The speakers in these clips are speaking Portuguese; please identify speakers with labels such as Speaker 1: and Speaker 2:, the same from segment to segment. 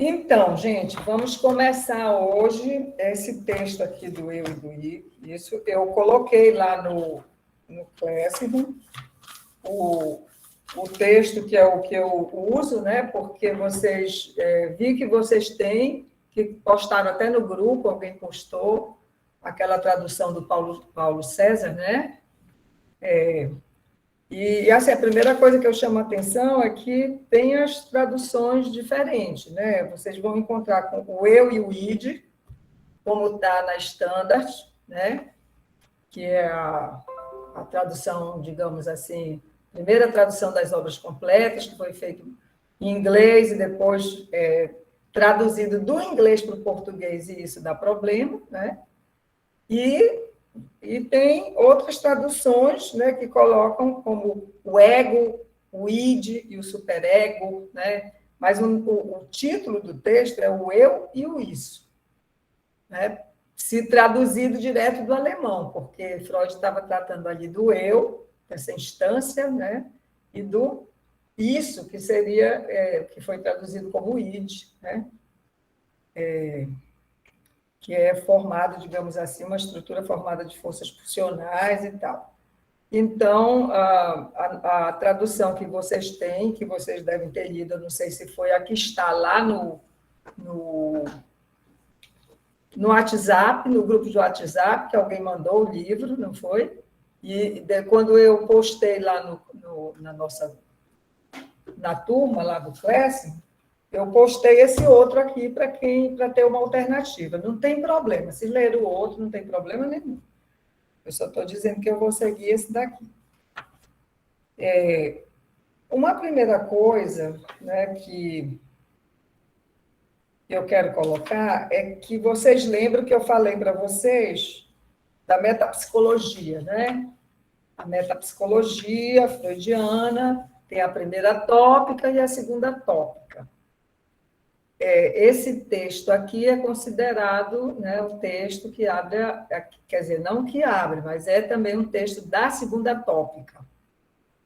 Speaker 1: Então, gente, vamos começar hoje esse texto aqui do eu e do I. Isso eu coloquei lá no Classroom, o texto que é o que eu uso, né? Porque vocês vi que vocês têm, que postaram até no grupo, alguém postou aquela tradução do Paulo César, né? E assim, a primeira coisa que eu chamo a atenção é que tem as traduções diferentes, né? Vocês vão encontrar com o eu e o id, como está na Standard, né? Que é a tradução, digamos assim, primeira tradução das obras completas, que foi feita em inglês e depois traduzido do inglês para o português, e isso dá problema, né? E tem outras traduções, né, que colocam como o ego, o id e o superego, né? Mas o título do texto é o eu e o isso, né? Se traduzido direto do alemão, porque Freud estava tratando ali do eu, dessa instância, né? E do isso, que seria, que foi traduzido como id, né? Que é formado, digamos assim, uma estrutura formada de forças pulsionais e tal. Então, a tradução que vocês têm, que vocês devem ter lido, eu não sei se foi a que está lá no WhatsApp, no grupo de WhatsApp, que alguém mandou o livro, não foi? E quando eu postei lá na turma, lá do Classroom, eu postei esse outro aqui para ter uma alternativa. Não tem problema, se ler o outro, não tem problema nenhum. Eu só estou dizendo que eu vou seguir esse daqui. Uma primeira coisa, né, que eu quero colocar é que vocês lembram que eu falei para vocês da metapsicologia, né? A metapsicologia freudiana tem a primeira tópica e a segunda tópica. Esse texto aqui é considerado, né, o texto que abre, quer dizer, não que abre, mas é também um texto da segunda tópica,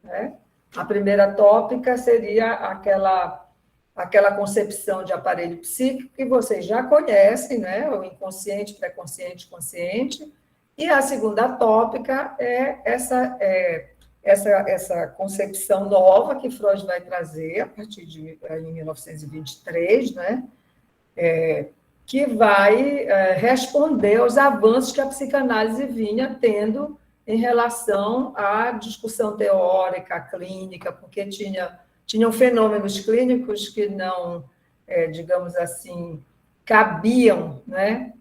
Speaker 1: né? A primeira tópica seria aquela concepção de aparelho psíquico que vocês já conhecem, né? O inconsciente, pré-consciente, consciente. E a segunda tópica é essa concepção nova que Freud vai trazer a partir de 1923, né? Que vai responder aos avanços que a psicanálise vinha tendo em relação à discussão teórica, clínica, porque tinham fenômenos clínicos que não, digamos assim, cabiam, né,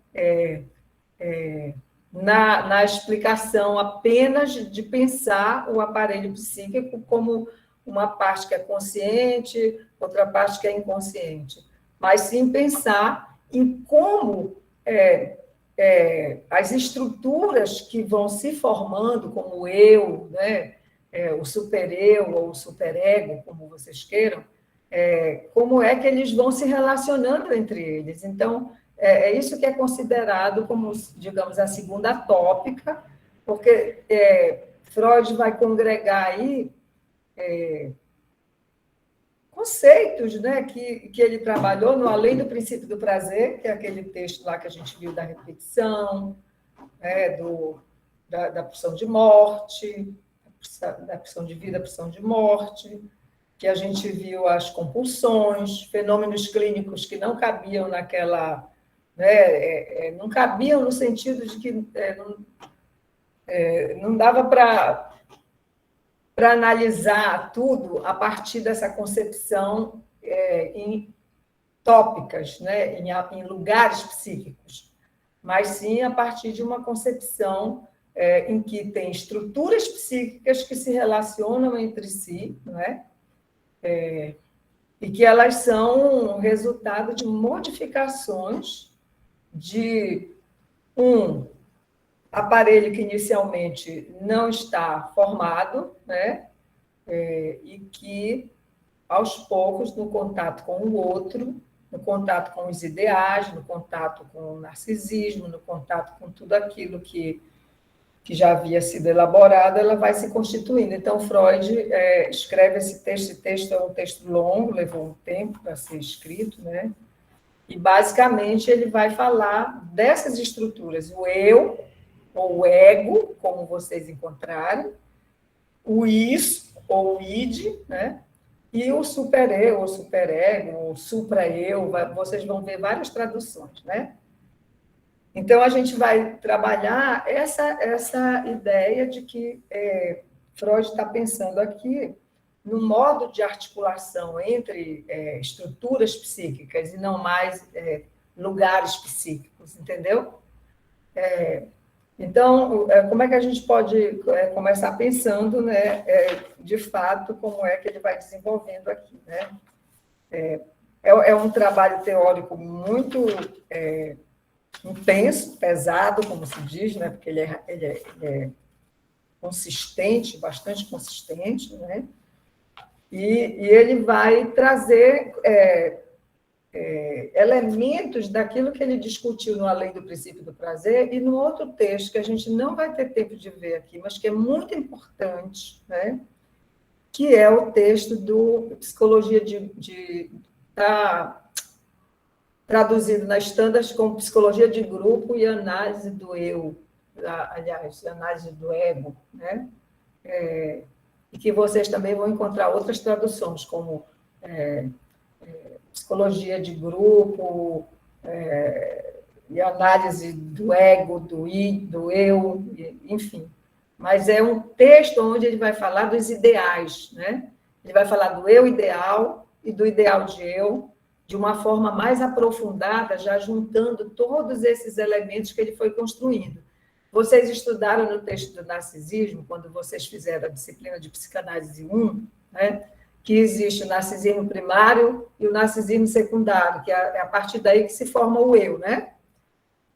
Speaker 1: na explicação apenas de pensar o aparelho psíquico como uma parte que é consciente, outra parte que é inconsciente, mas sim pensar em como as estruturas que vão se formando, como o eu, né, o supereu ou o superego, como vocês queiram, como é que eles vão se relacionando entre eles. Então, isso que é considerado como, digamos, a segunda tópica, porque Freud vai congregar aí conceitos, né, que ele trabalhou no Além do Princípio do Prazer, que é aquele texto lá que a gente viu da repetição, né, da pulsão de morte, da pulsão de vida, pulsão de morte, que a gente viu as compulsões, fenômenos clínicos que não cabiam naquela... Né, não cabiam no sentido de que não dava para analisar tudo a partir dessa concepção em tópicas, né, em lugares psíquicos, mas sim a partir de uma concepção em que tem estruturas psíquicas que se relacionam entre si, não é? E que elas são resultado de modificações de um aparelho que inicialmente não está formado, né? E que, aos poucos, no contato com o outro, no contato com os ideais, no contato com o narcisismo, no contato com tudo aquilo que já havia sido elaborado, ela vai se constituindo. Então, Freud escreve esse texto é um texto longo, levou um tempo para ser escrito, né? E, basicamente, ele vai falar dessas estruturas, o eu, ou o ego, como vocês encontrarem, o isso, ou o id, né? E o super-eu, ou super-ego, ou supra-eu, vocês vão ver várias traduções, né? Então, a gente vai trabalhar essa ideia de que Freud está pensando aqui no modo de articulação entre estruturas psíquicas e não mais lugares psíquicos, entendeu? Então, como é que a gente pode começar pensando, né, de fato, como é que ele vai desenvolvendo aqui, né? É um trabalho teórico muito intenso, pesado, como se diz, né, porque ele é consistente, bastante consistente, né? E ele vai trazer elementos daquilo que ele discutiu no Além do Princípio do Prazer e no outro texto que a gente não vai ter tempo de ver aqui, mas que é muito importante, né? Que é o texto do Psicologia tá traduzido na Standards como Psicologia de Grupo e Análise do Eu, aliás, Análise do Ego, né? E que vocês também vão encontrar outras traduções, como Psicologia de Grupo, e análise do ego, do eu, enfim. Mas é um texto onde ele vai falar dos ideais, né? Ele vai falar do eu ideal e do ideal de eu, de uma forma mais aprofundada, já juntando todos esses elementos que ele foi construindo. Vocês estudaram no texto do narcisismo, quando vocês fizeram a disciplina de psicanálise 1, né? Que existe o narcisismo primário e o narcisismo secundário, que é a partir daí que se forma o eu, né?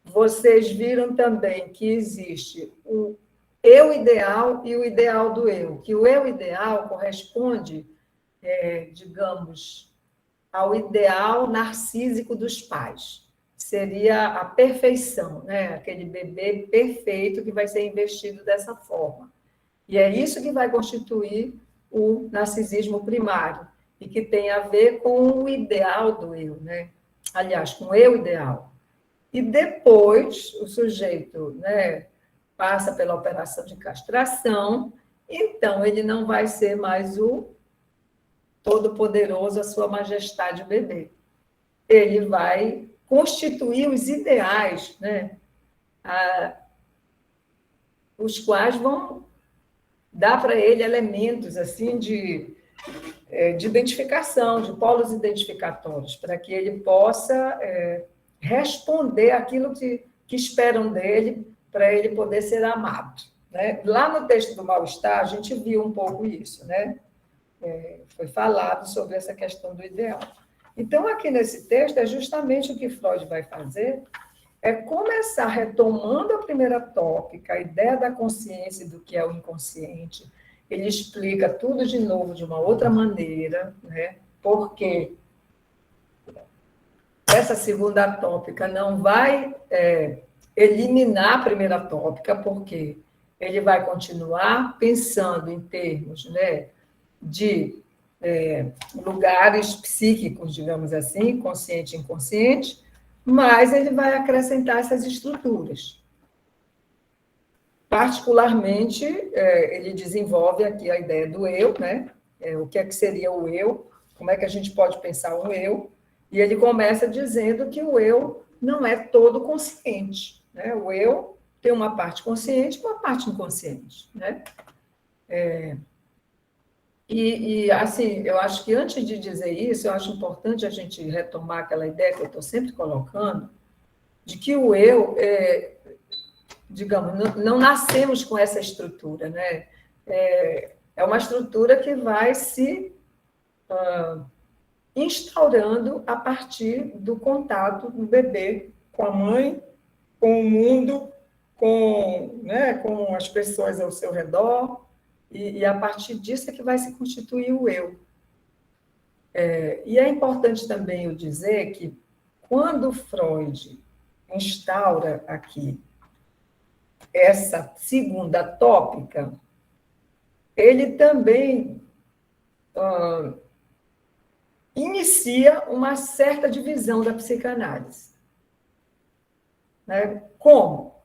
Speaker 1: Vocês viram também que existe o eu ideal e o ideal do eu, que o eu ideal corresponde, digamos, ao ideal narcísico dos pais. Seria a perfeição, né? Aquele bebê perfeito que vai ser investido dessa forma. E é isso que vai constituir o narcisismo primário, e que tem a ver com o ideal do eu, né? Aliás, com o eu ideal. E depois o sujeito, né, passa pela operação de castração, então ele não vai ser mais o todo-poderoso, a sua majestade bebê. Ele vai constituir os ideais, né, os quais vão dar para ele elementos assim de identificação, de polos identificatórios, para que ele possa responder aquilo que esperam dele, para ele poder ser amado, né? Lá no texto do mal-estar, a gente viu um pouco isso, né? Foi falado sobre essa questão do ideal. Então, aqui nesse texto, é justamente o que Freud vai fazer, é começar retomando a primeira tópica, a ideia da consciência e do que é o inconsciente. Ele explica tudo de novo de uma outra maneira, né? Porque essa segunda tópica não vai eliminar a primeira tópica, porque ele vai continuar pensando em termos, né, de lugares psíquicos, digamos assim, consciente e inconsciente, mas ele vai acrescentar essas estruturas. Particularmente, ele desenvolve aqui a ideia do eu, né? O que é que seria o eu, como é que a gente pode pensar um eu, e ele começa dizendo que o eu não é todo consciente, né? O eu tem uma parte consciente e uma parte inconsciente, né? Assim, eu acho que antes de dizer isso, eu acho importante a gente retomar aquela ideia que eu estou sempre colocando, de que o eu, digamos, não nascemos com essa estrutura, né? É uma estrutura que vai se instaurando a partir do contato do bebê com a mãe, com o mundo, com as pessoas ao seu redor, e a partir disso é que vai se constituir o eu. E é importante também eu dizer que, quando Freud instaura aqui essa segunda tópica, ele também inicia uma certa divisão da psicanálise. Né? Como?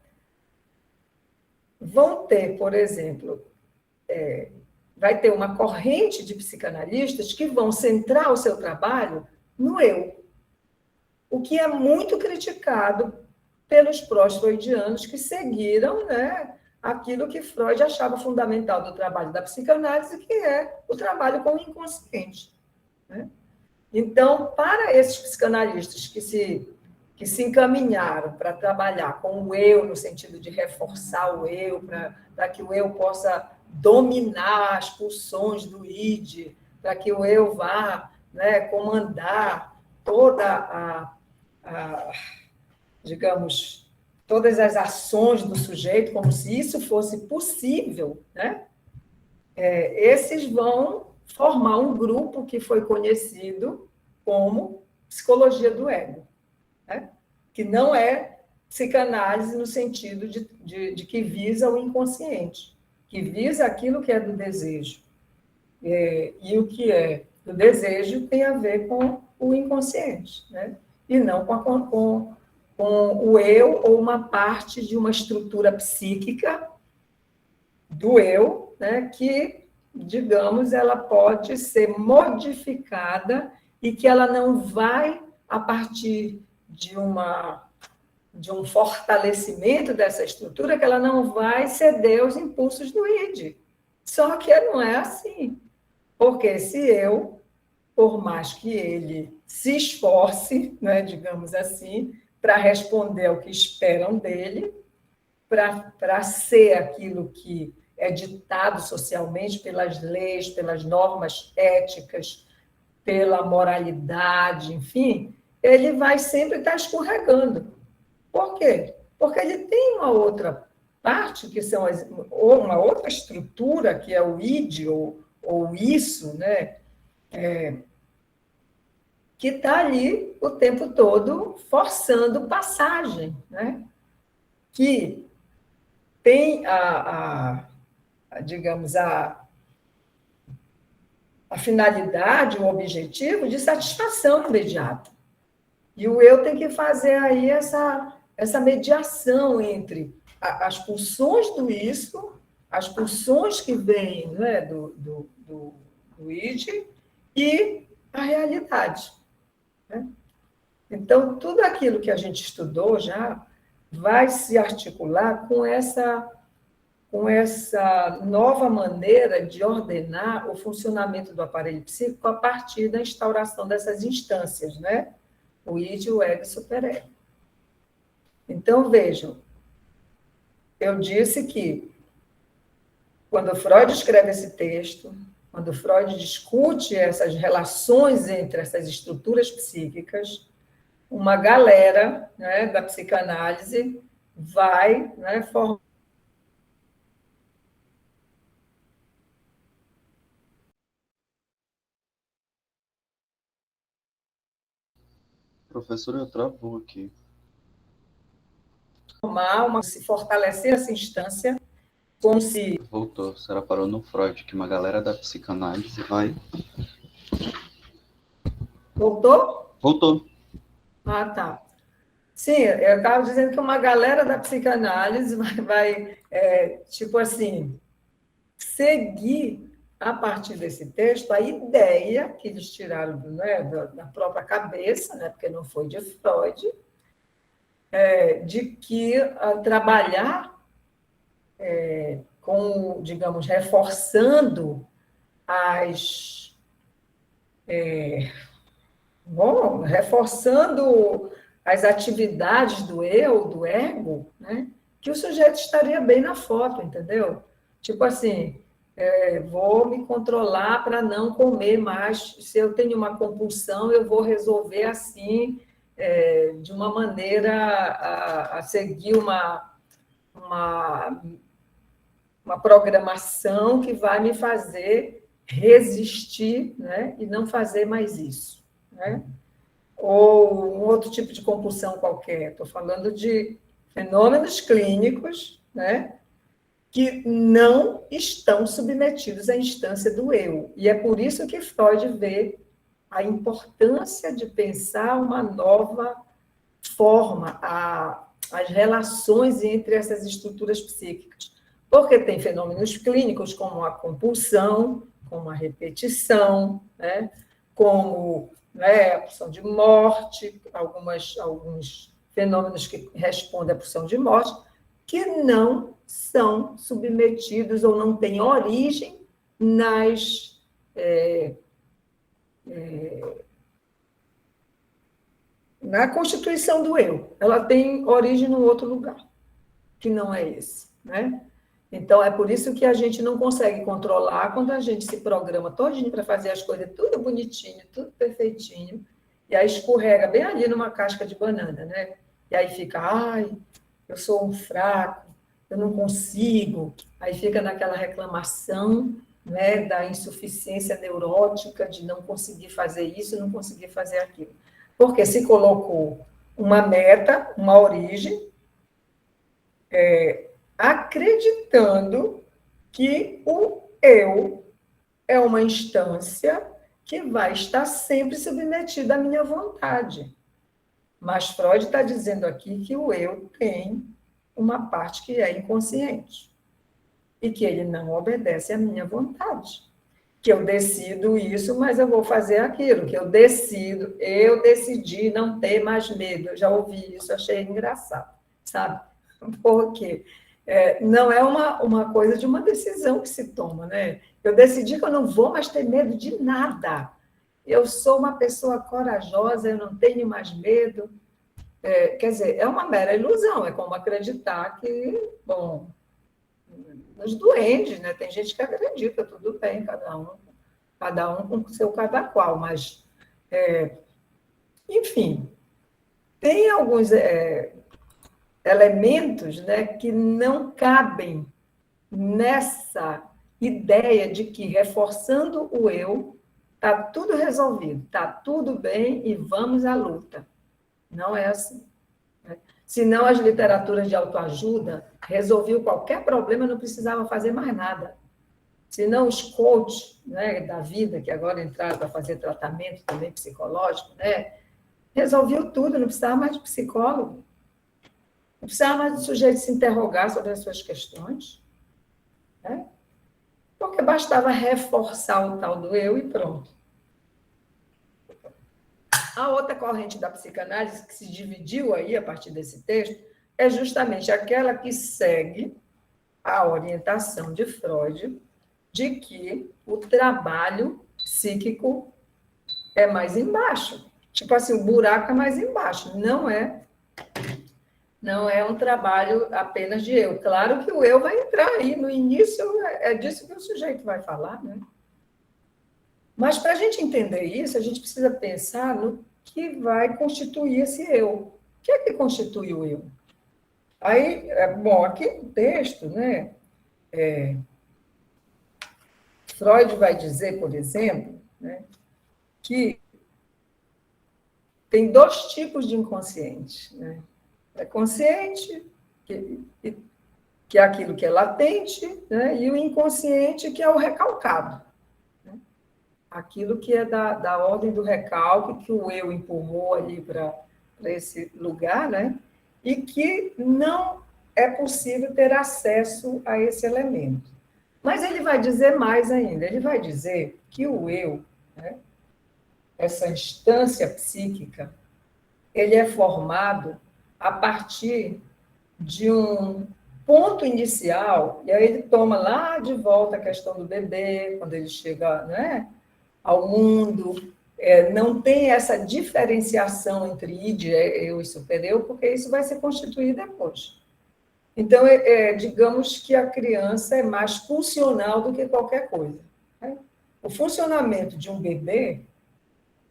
Speaker 1: Vão ter, por exemplo, vai ter uma corrente de psicanalistas que vão centrar o seu trabalho no eu, o que é muito criticado pelos pró-freudianos que seguiram, né, aquilo que Freud achava fundamental do trabalho da psicanálise, que é o trabalho com o inconsciente. Né? Então, para esses psicanalistas que se encaminharam para trabalhar com o eu, no sentido de reforçar o eu, para que o eu possa dominar as pulsões do id, para que o eu vá, né, comandar toda digamos, todas as ações do sujeito, como se isso fosse possível, né? Esses vão formar um grupo que foi conhecido como psicologia do ego, né? Que não é psicanálise no sentido de que visa o inconsciente, que visa aquilo que é do desejo. E o que é do desejo tem a ver com o inconsciente, né? E não com o eu ou uma parte de uma estrutura psíquica do eu, né, que, digamos, ela pode ser modificada e que ela não vai, a partir de um fortalecimento dessa estrutura, que ela não vai ceder aos impulsos do id. Só que não é assim. Porque esse eu, por mais que ele se esforce, né, digamos assim, para responder ao que esperam dele, para ser aquilo que é ditado socialmente pelas leis, pelas normas éticas, pela moralidade, enfim, ele vai sempre estar escorregando. Por quê? Porque ele tem uma outra parte, que são ou uma outra estrutura, que é o id, ou isso, né? Que está ali o tempo todo forçando passagem, né? Que tem digamos, a finalidade, o objetivo de satisfação imediata. E o eu tem que fazer aí essa mediação entre as pulsões do isso, as pulsões que vêm, né, do id e a realidade. Né? Então, tudo aquilo que a gente estudou já vai se articular com essa nova maneira de ordenar o funcionamento do aparelho psíquico a partir da instauração dessas instâncias, né? O id, o ego e o superego. Então, vejam, eu disse que quando Freud escreve esse texto, quando Freud discute essas relações entre essas estruturas psíquicas, uma galera, né, da psicanálise vai, né, formar.
Speaker 2: Professora, travou aqui.
Speaker 1: Se fortalecer essa instância, como se...
Speaker 2: Voltou, a senhora parou no Freud, que uma galera da psicanálise vai...
Speaker 1: Voltou?
Speaker 2: Voltou.
Speaker 1: Ah, tá. Sim, eu estava dizendo que uma galera da psicanálise vai tipo assim, seguir, a partir desse texto, a ideia que eles tiraram, né, da própria cabeça, né, porque não foi de Freud, de que trabalhar com, digamos, reforçando reforçando as atividades do eu, do ego, né, que o sujeito estaria bem na foto, entendeu? Tipo assim, vou me controlar para não comer mais. Se eu tenho uma compulsão, eu vou resolver assim, de uma maneira a seguir uma programação que vai me fazer resistir, né, e não fazer mais isso, né? Ou um outro tipo de compulsão qualquer. Estou falando de fenômenos clínicos, né, que não estão submetidos à instância do eu. E é por isso que Freud vê a importância de pensar uma nova forma, as relações entre essas estruturas psíquicas. Porque tem fenômenos clínicos como a compulsão, como a repetição, né? Como, né, a pulsão de morte, alguns fenômenos que respondem à pulsão de morte, que não são submetidos ou não têm origem na constituição do eu. Ela tem origem em outro lugar, que não é esse, né? Então, é por isso que a gente não consegue controlar quando a gente se programa todinho para fazer as coisas tudo bonitinho, tudo perfeitinho, e aí escorrega bem ali numa casca de banana, né? E aí fica, ai, eu sou um fraco, eu não consigo. Aí fica naquela reclamação, né, da insuficiência neurótica de não conseguir fazer isso, não conseguir fazer aquilo. Porque se colocou uma meta, uma origem, acreditando que o eu é uma instância que vai estar sempre submetida à minha vontade. Mas Freud está dizendo aqui que o eu tem uma parte que é inconsciente e que ele não obedece à minha vontade. Que eu decido isso, mas eu vou fazer aquilo, que eu decidi não ter mais medo. Eu já ouvi isso, achei engraçado, sabe? Porque não é uma coisa de uma decisão que se toma, né? Eu decidi que eu não vou mais ter medo de nada. Eu sou uma pessoa corajosa, eu não tenho mais medo. Quer dizer, é uma mera ilusão, é como acreditar que, bom, nos doentes, né? Tem gente que acredita, tudo bem, cada um com o seu cada qual, mas, enfim, tem alguns elementos, né, que não cabem nessa ideia de que, reforçando o eu, está tudo resolvido, está tudo bem e vamos à luta. Não é assim. Né? Senão, as literaturas de autoajuda resolviam qualquer problema, não precisava fazer mais nada. Senão, os coaches, né, da vida, que agora entraram para fazer tratamento também psicológico, né, resolviam tudo, não precisava mais de psicólogo. Não precisava mais do sujeito se interrogar sobre as suas questões. Né? Porque bastava reforçar o tal do eu e pronto. A outra corrente da psicanálise, que se dividiu aí a partir desse texto, é justamente aquela que segue a orientação de Freud de que o trabalho psíquico é mais embaixo. Tipo assim, o buraco é mais embaixo. Não é um trabalho apenas de eu. Claro que o eu vai entrar aí no início, é disso que o sujeito vai falar, né? Mas para a gente entender isso, a gente precisa pensar no que vai constituir esse eu. O que é que constitui o eu? Aí, bom, aqui no texto, né, Freud vai dizer, por exemplo, né, que tem dois tipos de inconsciente. Né? É consciente, que é aquilo que é latente, né, e o inconsciente, que é o recalcado. Aquilo que é da ordem do recalque, que o eu empurrou ali para esse lugar, né? E que não é possível ter acesso a esse elemento. Mas ele vai dizer mais ainda, ele vai dizer que o eu, né, essa instância psíquica, ele é formado a partir de um ponto inicial, e aí ele toma lá de volta a questão do bebê, quando ele chega, né, ao mundo, não tem essa diferenciação entre id, eu e superior, porque isso vai se constituir depois. Então, digamos que a criança é mais pulsional do que qualquer coisa. Né? O funcionamento de um bebê,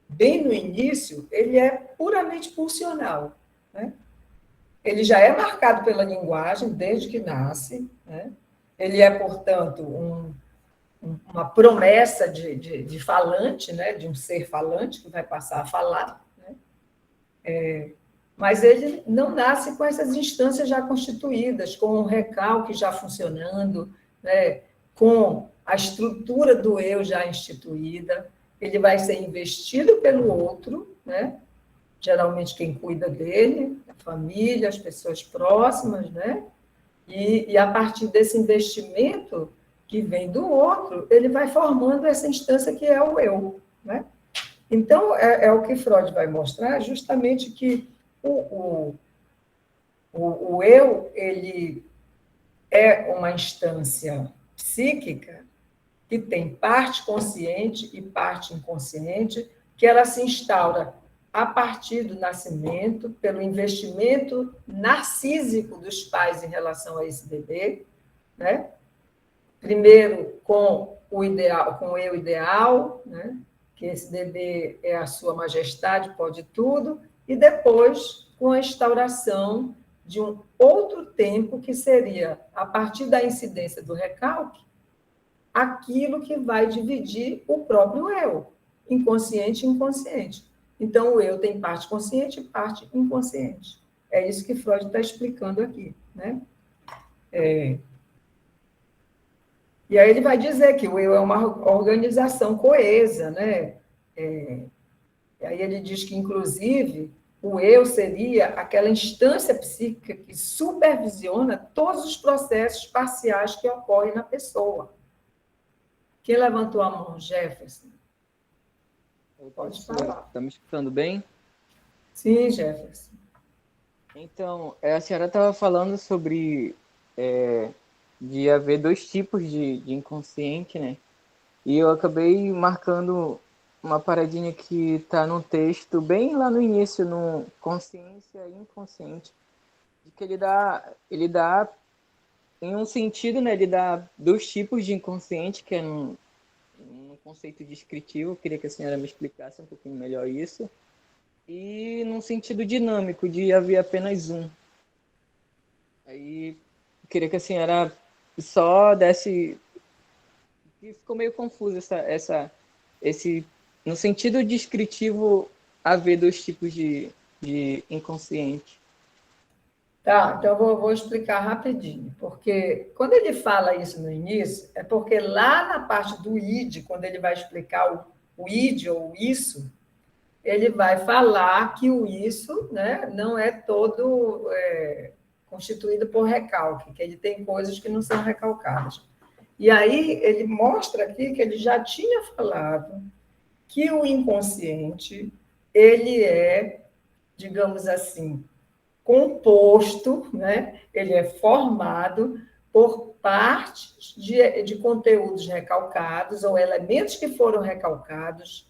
Speaker 1: bem no início, ele é puramente pulsional. Né? Ele já é marcado pela linguagem desde que nasce. Né? Ele é, portanto, uma promessa de falante, né? De um ser falante que vai passar a falar, né? Mas ele não nasce com essas instâncias já constituídas, com o recalque já funcionando, né? Com a estrutura do eu já instituída. ele vai ser investido pelo outro, né? Geralmente quem cuida dele, a família, as pessoas próximas, né? E a partir desse investimento que vem do outro, ele vai formando essa instância que é o eu, né? Então, é o que Freud vai mostrar, justamente que o eu, ele é uma instância psíquica que tem parte consciente e parte inconsciente, que ela se instaura a partir do nascimento, pelo investimento narcísico dos pais em relação a esse bebê, né? Primeiro com o ideal, com o eu ideal, né? Que esse bebê é a sua majestade, pode tudo, e depois com a instauração de um outro tempo que seria, a partir da incidência do recalque, aquilo que vai dividir o próprio eu, inconsciente e inconsciente. Então, o eu tem parte consciente e parte inconsciente. É isso que Freud está explicando aqui, né? E aí ele vai dizer que o eu é uma organização coesa, né? E aí ele diz que, inclusive, o eu seria aquela instância psíquica que supervisiona todos os processos parciais que ocorrem na pessoa. Quem levantou a mão? Jefferson. Pode falar.
Speaker 3: Está me escutando bem?
Speaker 1: Sim, Jefferson.
Speaker 3: Então, a senhora estava falando sobre de haver dois tipos de inconsciente, né? E eu acabei marcando uma paradinha que está no texto, bem lá no início, no consciência e inconsciente, de que ele dá em um sentido, né? Ele dá dois tipos de inconsciente, que é no conceito descritivo. Eu queria que a senhora me explicasse um pouquinho melhor isso. E num sentido dinâmico, de haver apenas um. Aí eu queria que a senhora só desse... Ficou meio confuso esse... No sentido descritivo, haver dois tipos de inconsciente.
Speaker 1: Tá, então eu vou explicar rapidinho, porque quando ele fala isso no início, é porque lá na parte do id, quando ele vai explicar o id ou o isso, ele vai falar que o isso, né, não é todo constituído por recalque, que ele tem coisas que não são recalcadas. E aí ele mostra aqui que ele já tinha falado que o inconsciente, ele é, digamos assim, composto, né? Ele é formado por partes de conteúdos recalcados ou elementos que foram recalcados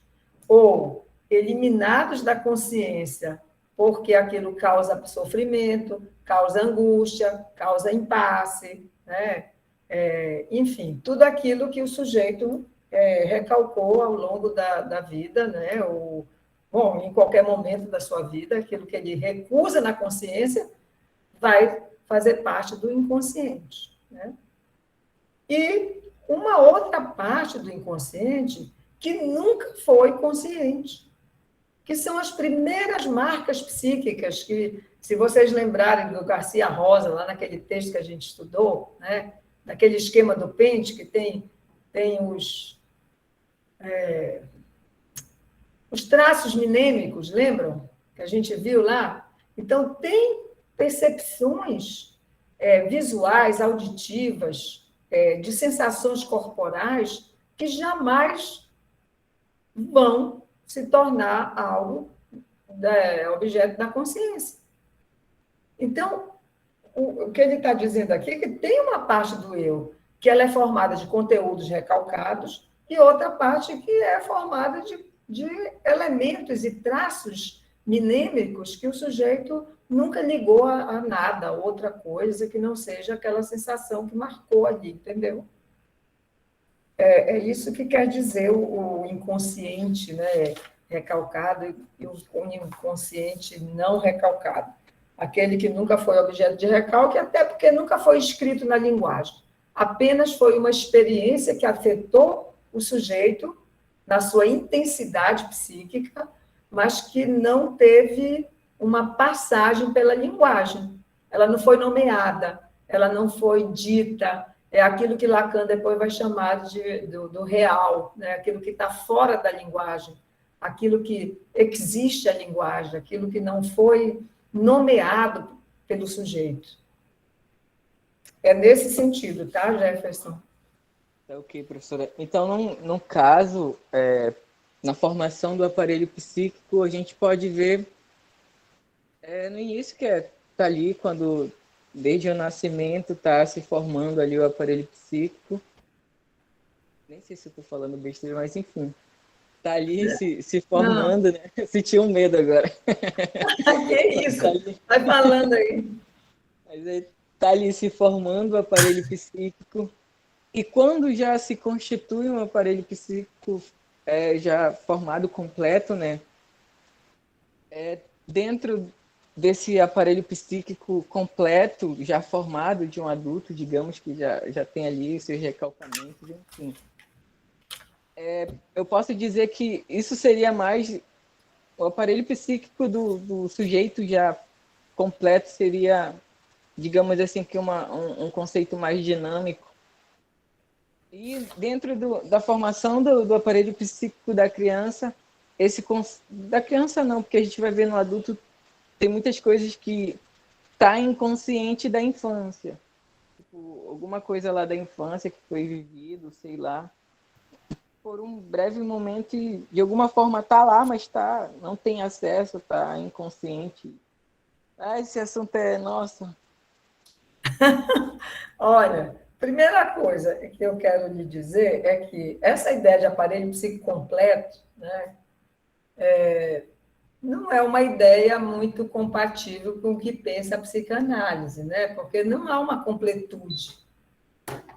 Speaker 1: ou eliminados da consciência porque aquilo causa sofrimento, causa angústia, causa impasse, né? Enfim, tudo aquilo que o sujeito recalcou ao longo da vida, né? Bom, em qualquer momento da sua vida, aquilo que ele recusa na consciência vai fazer parte do inconsciente, né? E uma outra parte do inconsciente que nunca foi consciente, que são as primeiras marcas psíquicas que, se vocês lembrarem do Garcia Rosa, lá naquele texto que a gente estudou, né? Naquele esquema do pente, que tem os traços minêmicos, lembram? Que a gente viu lá? Então, tem percepções visuais, auditivas, de sensações corporais que jamais vão se tornar algo objeto da consciência. Então, o que ele está dizendo aqui é que tem uma parte do eu que ela é formada de conteúdos recalcados e outra parte que é formada de elementos e traços minêmicos que o sujeito nunca ligou a nada, a outra coisa que não seja aquela sensação que marcou ali, entendeu? É isso que quer dizer o inconsciente, né, recalcado e o inconsciente não recalcado. Aquele que nunca foi objeto de recalque, até porque nunca foi escrito na linguagem. Apenas foi uma experiência que afetou o sujeito na sua intensidade psíquica, mas que não teve uma passagem pela linguagem. Ela não foi nomeada, ela não foi dita, é aquilo que Lacan depois vai chamar do real, né? Aquilo que está fora da linguagem, aquilo que existe a linguagem, aquilo que não foi nomeado pelo sujeito. É nesse sentido, tá, Jefferson?
Speaker 3: Tá ok, professora. Então, no caso, na formação do aparelho psíquico, a gente pode ver no início que tá ali, quando desde o nascimento está se formando ali o aparelho psíquico. Nem sei se eu estou falando besteira, mas enfim. Tá ali se formando, né? Senti um medo agora.
Speaker 1: Que isso?
Speaker 3: Tá ali,
Speaker 1: Vai falando aí.
Speaker 3: mas aí tá ali se formando o aparelho psíquico. E quando já se constitui um aparelho psíquico já formado completo, né? Dentro desse aparelho psíquico completo, já formado de um adulto, digamos que já tem ali seus recalcamentos, enfim. Eu posso dizer que isso seria mais o aparelho psíquico do sujeito já completo, seria, digamos assim, que um conceito mais dinâmico. E dentro da formação do aparelho psíquico da criança, da criança não, porque a gente vai ver no adulto, tem muitas coisas que tá inconsciente da infância. Tipo, alguma coisa lá da infância que foi vivido, sei lá, por um breve momento e de alguma forma tá lá, mas não tem acesso, tá inconsciente. Esse assunto nossa.
Speaker 1: Olha, primeira coisa que eu quero lhe dizer é que essa ideia de aparelho psíquico completo, né, não é uma ideia muito compatível com o que pensa a psicanálise, né? Porque não há uma completude,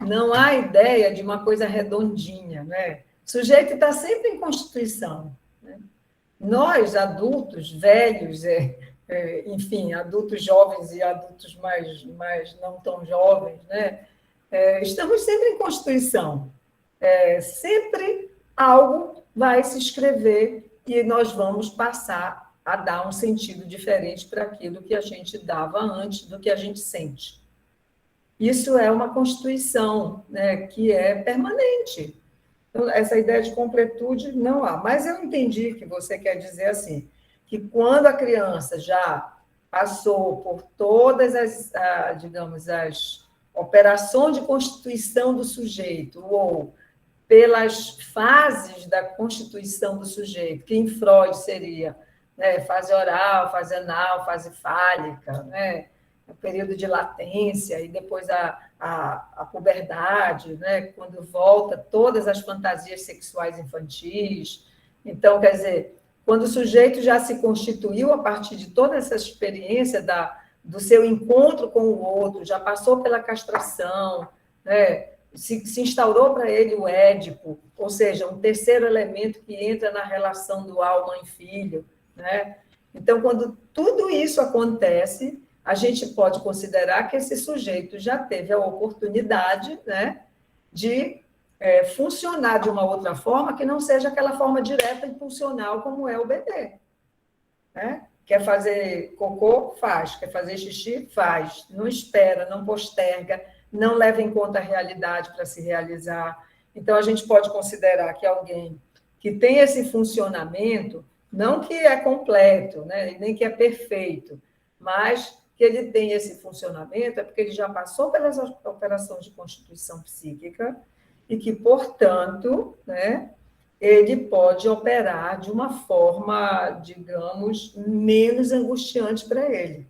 Speaker 1: não há ideia de uma coisa redondinha, né? O sujeito está sempre em constituição, né? Nós, adultos, velhos, enfim, adultos jovens e adultos mais não tão jovens, né? Estamos sempre em constituição. Sempre algo vai se escrever e nós vamos passar a dar um sentido diferente para aquilo que a gente dava antes do que a gente sente. Isso é uma constituição, né, que é permanente. Então, essa ideia de completude não há. Mas eu entendi que você quer dizer assim, que quando a criança já passou por todas digamos, as operações de constituição do sujeito, ou pelas fases da constituição do sujeito, que em Freud seria, né, fase oral, fase anal, fase fálica, né, o período de latência e depois a puberdade, né, quando volta todas as fantasias sexuais infantis. Então, quer dizer, quando o sujeito já se constituiu a partir de toda essa experiência do seu encontro com o outro, já passou pela castração, né, se instaurou para ele o Édipo, ou seja, um terceiro elemento que entra na relação dual mãe-filho, né? Então, quando tudo isso acontece, a gente pode considerar que esse sujeito já teve a oportunidade, né, de funcionar de uma outra forma que não seja aquela forma direta e funcional como é o bebê, né? Quer fazer cocô? Faz. Quer fazer xixi? Faz. Não espera, não posterga, não leva em conta a realidade para se realizar. Então, a gente pode considerar que alguém que tem esse funcionamento, não que é completo, né, nem que é perfeito, mas que ele tem esse funcionamento é porque ele já passou pelas operações de constituição psíquica e que, portanto, né, ele pode operar de uma forma, digamos, menos angustiante para ele,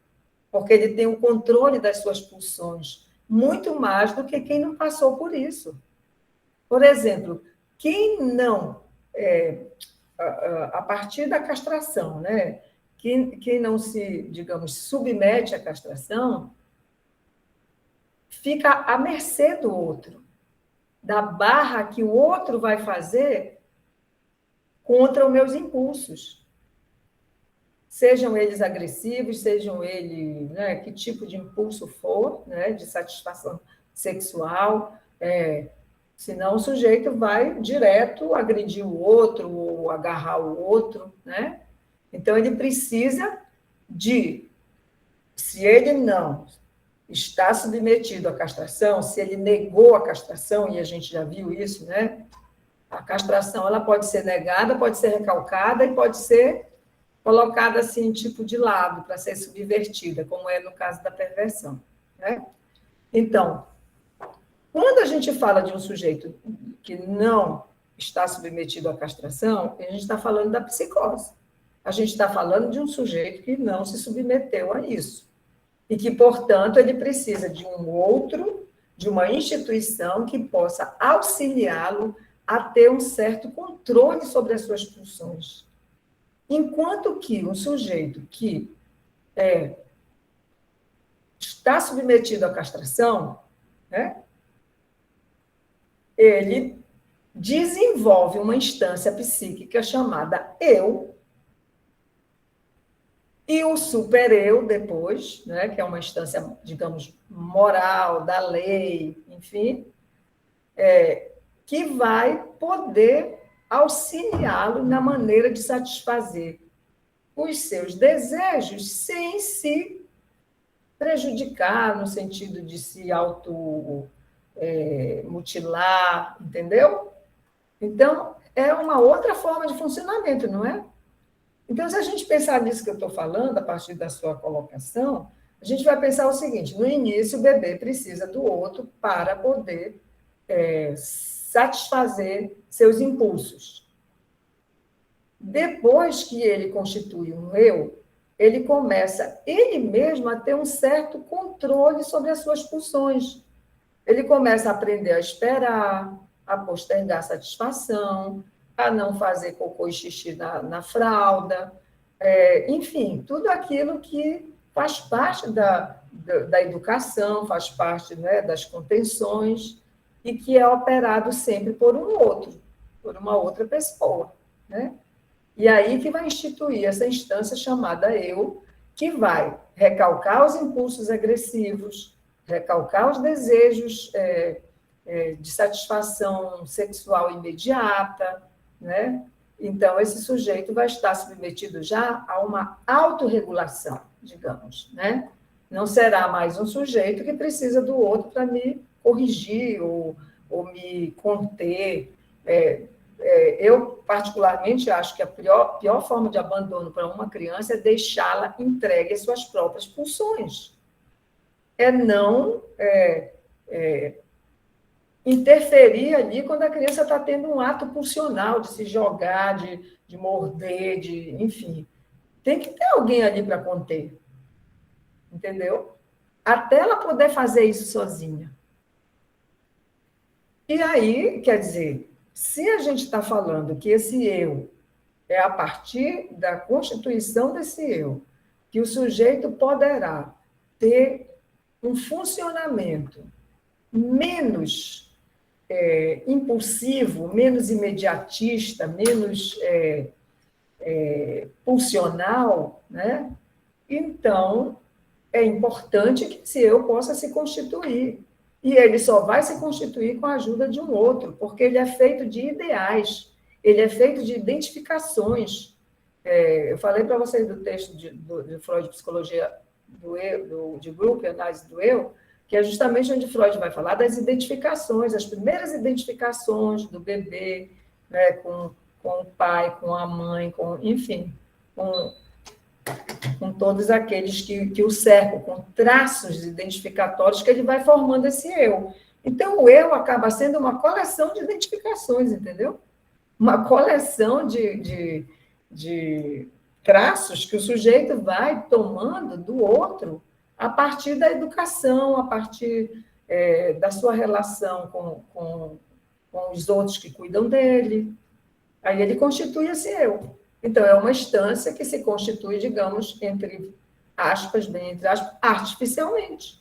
Speaker 1: porque ele tem o controle das suas pulsões muito mais do que quem não passou por isso. Por exemplo, quem não, a partir da castração, né, quem não se, digamos, submete à castração, fica à mercê do outro, da barra que o outro vai fazer contra os meus impulsos. Sejam eles agressivos, sejam eles, né, que tipo de impulso for, né, de satisfação sexual, senão o sujeito vai direto agredir o outro ou agarrar o outro, né? Então, ele precisa se ele não está submetido à castração, se ele negou a castração, e a gente já viu isso, né? A castração ela pode ser negada, pode ser recalcada e pode ser colocada assim, tipo de lado, para ser subvertida, como é no caso da perversão, né? Então, quando a gente fala de um sujeito que não está submetido à castração, a gente está falando da psicose. A gente está falando de um sujeito que não se submeteu a isso. E que, portanto, ele precisa de um outro, de uma instituição que possa auxiliá-lo a ter um certo controle sobre as suas pulsões. Enquanto que um sujeito que está submetido à castração, né, ele desenvolve uma instância psíquica chamada eu, e o super-eu depois, né, que é uma instância, digamos, moral, da lei, enfim, que vai poder auxiliá-lo na maneira de satisfazer os seus desejos sem se prejudicar, no sentido de se automutilar, entendeu? Então, é uma outra forma de funcionamento, não é? Então, se a gente pensar nisso que eu estou falando, a partir da sua colocação, a gente vai pensar o seguinte: no início, o bebê precisa do outro para poder satisfazer seus impulsos. Depois que ele constitui um eu, ele começa, ele mesmo, a ter um certo controle sobre as suas pulsões. Ele começa a aprender a esperar, a postergar a satisfação, a não fazer cocô e xixi na fralda, enfim, tudo aquilo que faz parte da educação, faz parte, né, das contenções, e que é operado sempre por um outro, por uma outra pessoa, né? E aí que vai instituir essa instância chamada eu, que vai recalcar os impulsos agressivos, recalcar os desejos de satisfação sexual imediata, né? Então, esse sujeito vai estar submetido já a uma autorregulação, digamos, né? Não será mais um sujeito que precisa do outro para me corrigir ou me conter. Eu, particularmente, acho que a pior forma de abandono para uma criança é deixá-la entregue às suas próprias pulsões. Não interferir ali quando a criança está tendo um ato pulsional de se jogar, de morder, enfim. Tem que ter alguém ali para conter, entendeu? Até ela poder fazer isso sozinha. E aí, quer dizer, se a gente está falando que esse eu é a partir da constituição desse eu, que o sujeito poderá ter um funcionamento menos impulsivo, menos imediatista, menos pulsional, né? Então, é importante que esse eu possa se constituir. E ele só vai se constituir com a ajuda de um outro, porque ele é feito de ideais, ele é feito de identificações. Eu falei para vocês do texto de Freud, Psicologia de Grupo e Análise do Eu, que é justamente onde Freud vai falar das identificações, as primeiras identificações do bebê, né, com o pai, com a mãe, enfim, com todos aqueles que o cercam, com traços identificatórios que ele vai formando esse eu. Então, o eu acaba sendo uma coleção de identificações, entendeu? Uma coleção de traços que o sujeito vai tomando do outro a partir da educação, a partir da sua relação com os outros que cuidam dele. Aí ele constitui esse eu. Então, é uma instância que se constitui, digamos, entre aspas, bem entre aspas, artificialmente.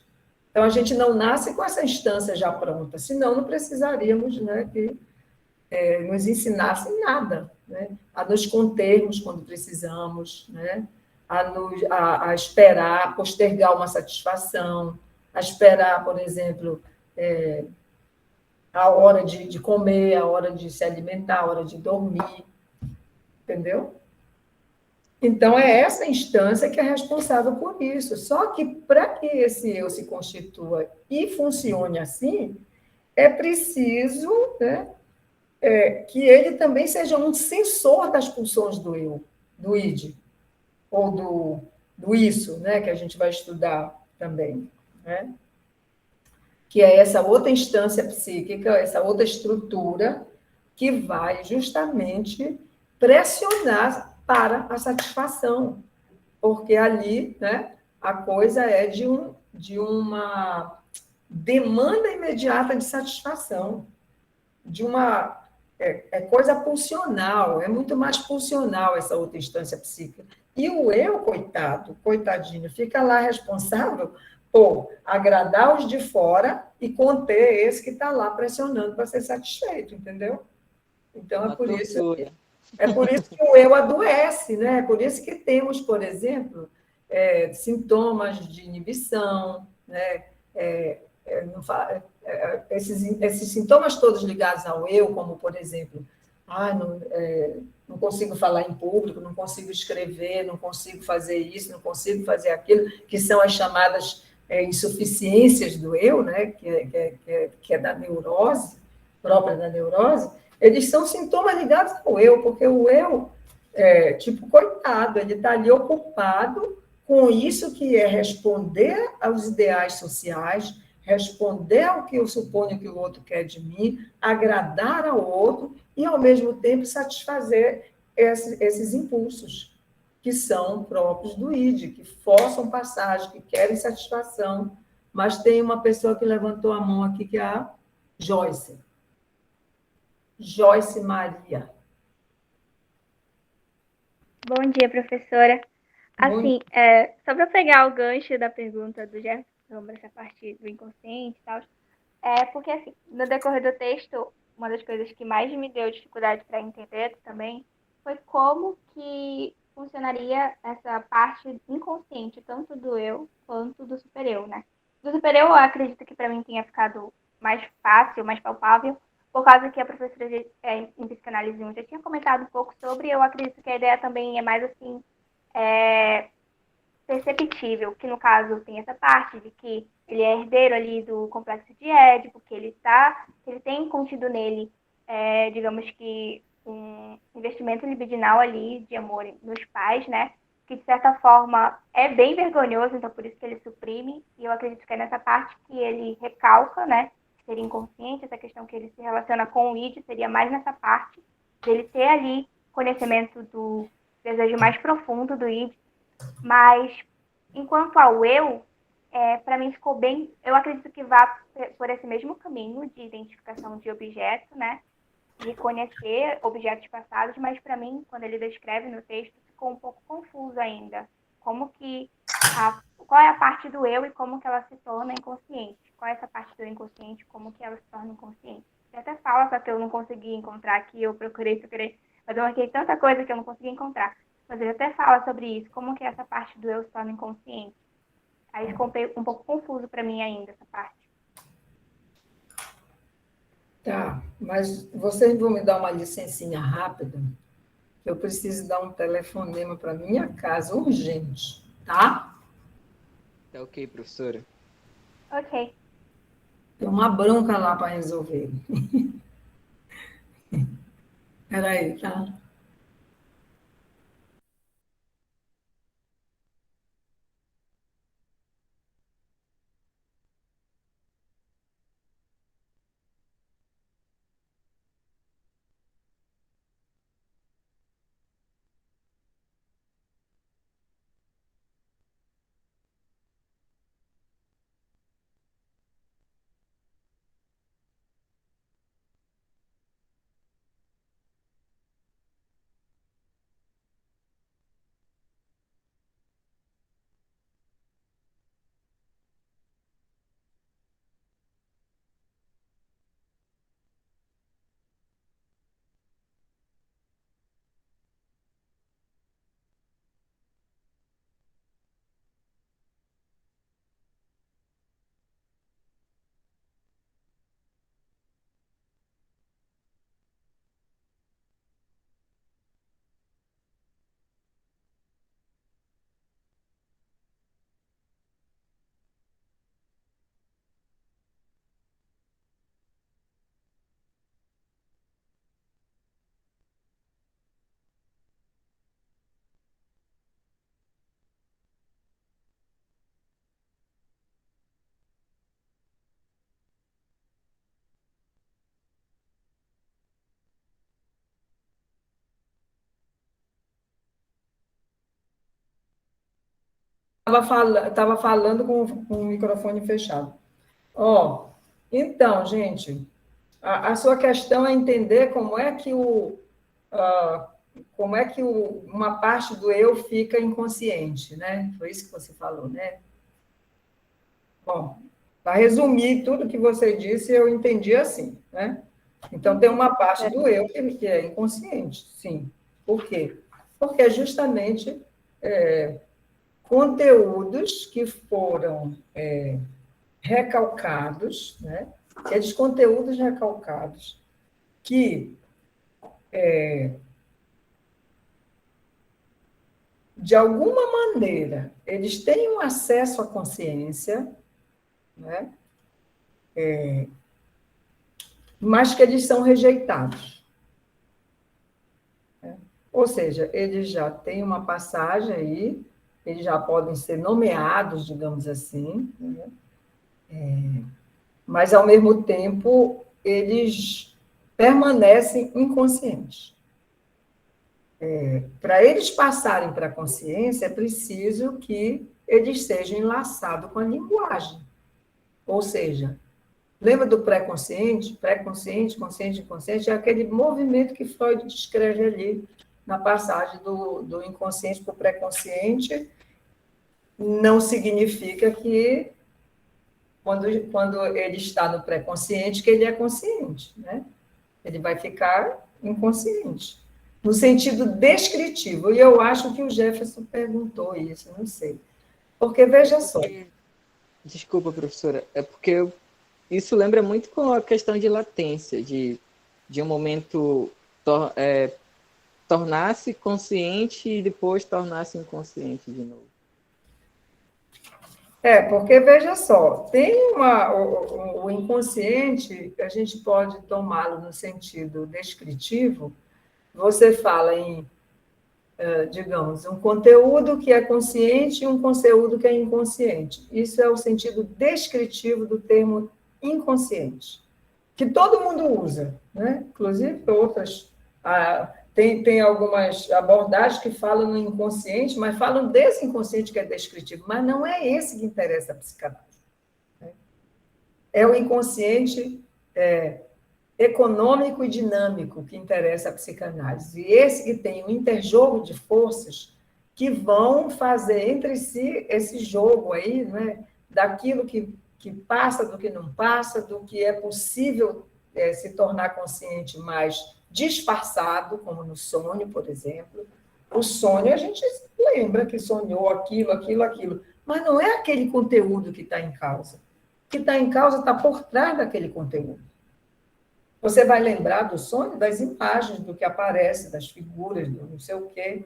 Speaker 1: Então, a gente não nasce com essa instância já pronta, senão não precisaríamos, né, que nos ensinassem nada, né, a nos contermos quando precisamos, né, a esperar, postergar uma satisfação, a esperar, por exemplo, a hora de comer, a hora de se alimentar, a hora de dormir, entendeu? Então, é essa instância que é responsável por isso. Só que para que esse eu se constitua e funcione assim, é preciso, né, que ele também seja um sensor das pulsões do eu, do id, ou do isso, né, que a gente vai estudar também, né? Que é essa outra instância psíquica, essa outra estrutura que vai justamente pressionar para a satisfação, porque ali, né, a coisa é de uma demanda imediata de satisfação, de uma coisa pulsional, é muito mais pulsional essa outra instância psíquica. E o eu, coitado, coitadinho, fica lá responsável por agradar os de fora e conter esse que está lá pressionando para ser satisfeito, entendeu? Então,
Speaker 3: Uma tortura.
Speaker 1: é por isso que o eu adoece, né? É por isso que temos, por exemplo, sintomas de inibição, né? Não esses sintomas todos ligados ao eu, como, por exemplo, não consigo falar em público, não consigo escrever, não consigo fazer isso, não consigo fazer aquilo, que são as chamadas insuficiências do eu, né? Que é da neurose, própria da neurose, eles são sintomas ligados ao eu, porque o eu, tipo, coitado, ele está ali ocupado com isso que é responder aos ideais sociais, responder ao que eu suponho que o outro quer de mim, agradar ao outro e, ao mesmo tempo, satisfazer esses impulsos que são próprios do id, que forçam passagem, que querem satisfação. Mas tem uma pessoa que levantou a mão aqui, que é a Joyce. Joyce Maria.
Speaker 4: Bom dia, professora.
Speaker 1: Bom,
Speaker 4: Assim, só para pegar o gancho da pergunta do Jefferson sobre essa parte do inconsciente e tal, porque, assim, no decorrer do texto, uma das coisas que mais me deu dificuldade para entender também foi como que funcionaria essa parte inconsciente, tanto do eu quanto do supereu, né? Do supereu, eu acredito que para mim tenha ficado mais fácil, mais palpável, por causa que a professora em psicanálise 1 já tinha comentado um pouco sobre, eu acredito que a ideia também é mais assim, é, perceptível, que no caso tem essa parte de que ele é herdeiro ali do complexo de Édipo, que ele tem contido nele, digamos que um investimento libidinal ali de amor nos pais, né? Que de certa forma é bem vergonhoso, então por isso que ele suprime, e eu acredito que é nessa parte que ele recalca, né? Seria inconsciente, essa questão que ele se relaciona com o id, seria mais nessa parte, dele ter ali conhecimento do desejo mais profundo do id, mas, enquanto ao eu, para mim ficou bem. Eu acredito que vá por esse mesmo caminho de identificação de objeto, né? De conhecer objetos passados, mas para mim, quando ele descreve no texto, ficou um pouco confuso ainda. Como que qual é a parte do eu e como que ela se torna inconsciente? Qual é essa parte do inconsciente, como que ela se torna inconsciente? Ele até fala, só que eu não consegui encontrar aqui, eu procurei, mas eu marquei tanta coisa que eu não consegui encontrar. Mas ele até fala sobre isso, como que essa parte do eu se torna inconsciente. Aí ficou um pouco confuso para mim ainda, essa parte.
Speaker 1: tá, mas vocês vão me dar uma licencinha rápida? Eu preciso dar um telefonema para minha casa, urgente, tá?
Speaker 3: Tá ok, professora?
Speaker 4: Ok.
Speaker 1: Tem uma bronca lá para resolver. Peraí, tá? estava falando com o microfone fechado. Ó, então, gente, a sua questão é entender como é que uma parte do eu fica inconsciente, né? Foi isso que você falou, né? Bom, para resumir tudo que você disse, eu entendi assim, né? Então, tem uma parte do eu que é inconsciente, sim. Por quê? Porque é justamente conteúdos que foram recalcados, né? Aqueles conteúdos recalcados que, de alguma maneira, eles têm um acesso à consciência, né? Mas que eles são rejeitados. Né? Ou seja, eles já têm uma passagem aí, eles já podem ser nomeados, digamos assim, né? Mas, ao mesmo tempo, eles permanecem inconscientes. Para eles passarem para a consciência, é preciso que eles sejam enlaçados com a linguagem. Ou seja, lembra do pré-consciente? Pré-consciente, consciente, inconsciente, é aquele movimento que Freud descreve ali na passagem do inconsciente para o pré-consciente. Não significa que, quando ele está no pré-consciente, que ele é consciente, né? Ele vai ficar inconsciente, no sentido descritivo. E eu acho que o Jefferson perguntou isso, não sei. Porque, veja só.
Speaker 3: Desculpa, professora, é porque isso lembra muito com a questão de latência, de um momento tornar-se consciente e depois tornar-se inconsciente de novo.
Speaker 1: Porque, veja só, tem o inconsciente, a gente pode tomá-lo no sentido descritivo. Você fala em, digamos, um conteúdo que é consciente e um conteúdo que é inconsciente. Isso é o sentido descritivo do termo inconsciente, que todo mundo usa, né? Inclusive outras. Tem algumas abordagens que falam no inconsciente, mas falam desse inconsciente que é descritivo, mas não é esse que interessa a psicanálise. Né? É o inconsciente econômico e dinâmico que interessa a psicanálise. E esse que tem um interjogo de forças que vão fazer entre si esse jogo aí, né? Daquilo que passa, do que não passa, do que é possível se tornar consciente mais disfarçado, como no sonho, por exemplo. O sonho, a gente lembra que sonhou aquilo, mas não é aquele conteúdo que está em causa. O que está em causa está por trás daquele conteúdo. Você vai lembrar do sonho, das imagens, do que aparece, das figuras, do não sei o quê.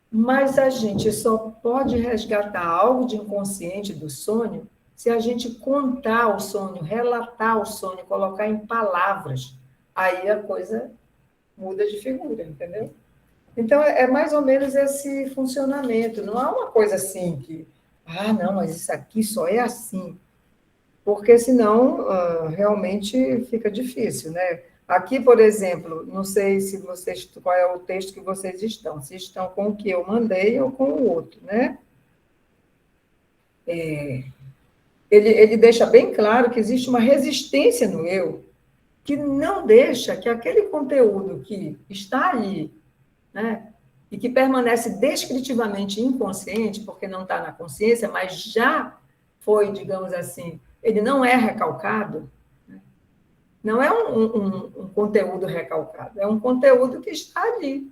Speaker 1: Mas a gente só pode resgatar algo de inconsciente do sonho se a gente contar o sonho, relatar o sonho, colocar em palavras. Aí a coisa muda de figura, entendeu? Então, é mais ou menos esse funcionamento. Não há uma coisa assim que, não, mas isso aqui só é assim. Porque senão, realmente fica difícil, né? Aqui, por exemplo, não sei se qual é o texto que vocês estão, se estão com o que eu mandei ou com o outro, né? Ele deixa bem claro que existe uma resistência no eu, que não deixa que aquele conteúdo que está ali, né, e que permanece descritivamente inconsciente, porque não está na consciência, mas já foi, digamos assim, ele não é recalcado, né? Não é um conteúdo recalcado, é um conteúdo que está ali,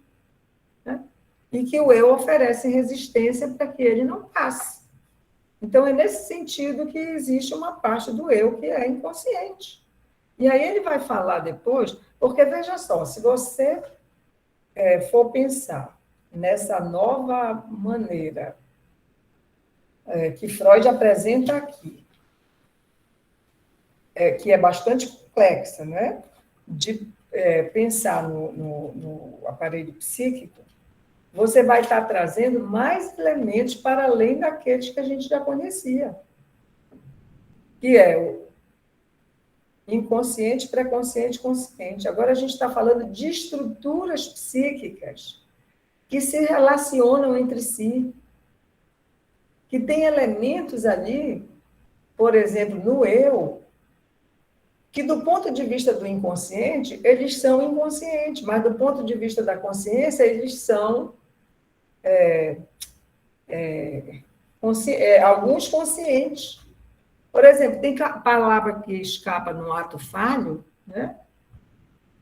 Speaker 1: né, e que o eu oferece resistência para que ele não passe. Então, é nesse sentido que existe uma parte do eu que é inconsciente. E aí ele vai falar depois, porque, veja só, se você for pensar nessa nova maneira que Freud apresenta aqui, que é bastante complexa, né? De pensar no aparelho psíquico, você vai estar trazendo mais elementos para além daqueles que a gente já conhecia, que é o inconsciente, pré-consciente, consciente. Agora a gente está falando de estruturas psíquicas que se relacionam entre si. que tem elementos ali, por exemplo, no eu, que do ponto de vista do inconsciente, eles são inconscientes, mas do ponto de vista da consciência, eles são alguns conscientes. Por exemplo, tem palavra que escapa no ato falho, né?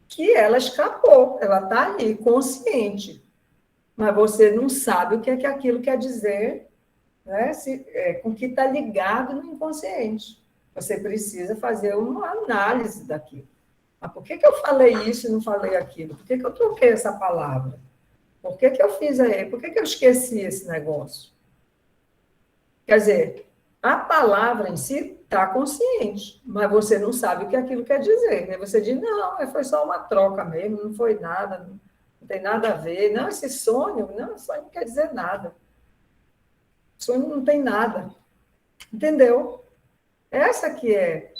Speaker 1: Que ela escapou, ela está ali, consciente, mas você não sabe o que é que aquilo quer dizer, né? Com que está ligado no inconsciente. Você precisa fazer uma análise daquilo. Mas por que eu falei isso e não falei aquilo? Por que eu troquei essa palavra? Por que eu fiz aí? Por que eu esqueci esse negócio? Quer dizer, a palavra em si está consciente, mas você não sabe o que aquilo quer dizer. Né? Você diz, não, foi só uma troca mesmo, não foi nada, não tem nada a ver. Não, esse sonho não quer dizer nada. Sonho não tem nada. Entendeu? Essa que é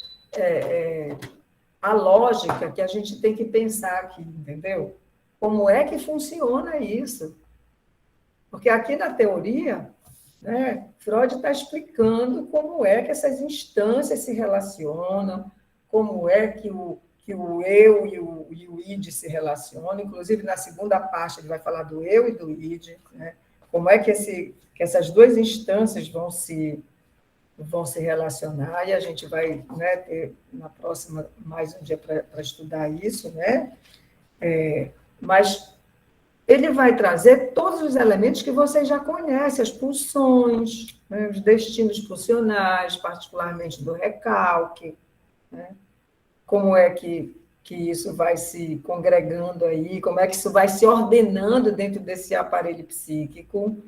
Speaker 1: a lógica que a gente tem que pensar aqui, entendeu? Como é que funciona isso? Porque aqui na teoria, né, Freud está explicando como é que essas instâncias se relacionam, como é que o eu e o id se relacionam. Inclusive, na segunda parte, ele vai falar do eu e do id, né? Como é que essas duas instâncias vão se relacionar, e a gente vai, né, ter na próxima mais um dia para estudar isso, né? Mas ele vai trazer todos os elementos que vocês já conhecem, as pulsões, né, os destinos pulsionais, particularmente do recalque, né? Como é que isso vai se congregando aí, como é que isso vai se ordenando dentro desse aparelho psíquico,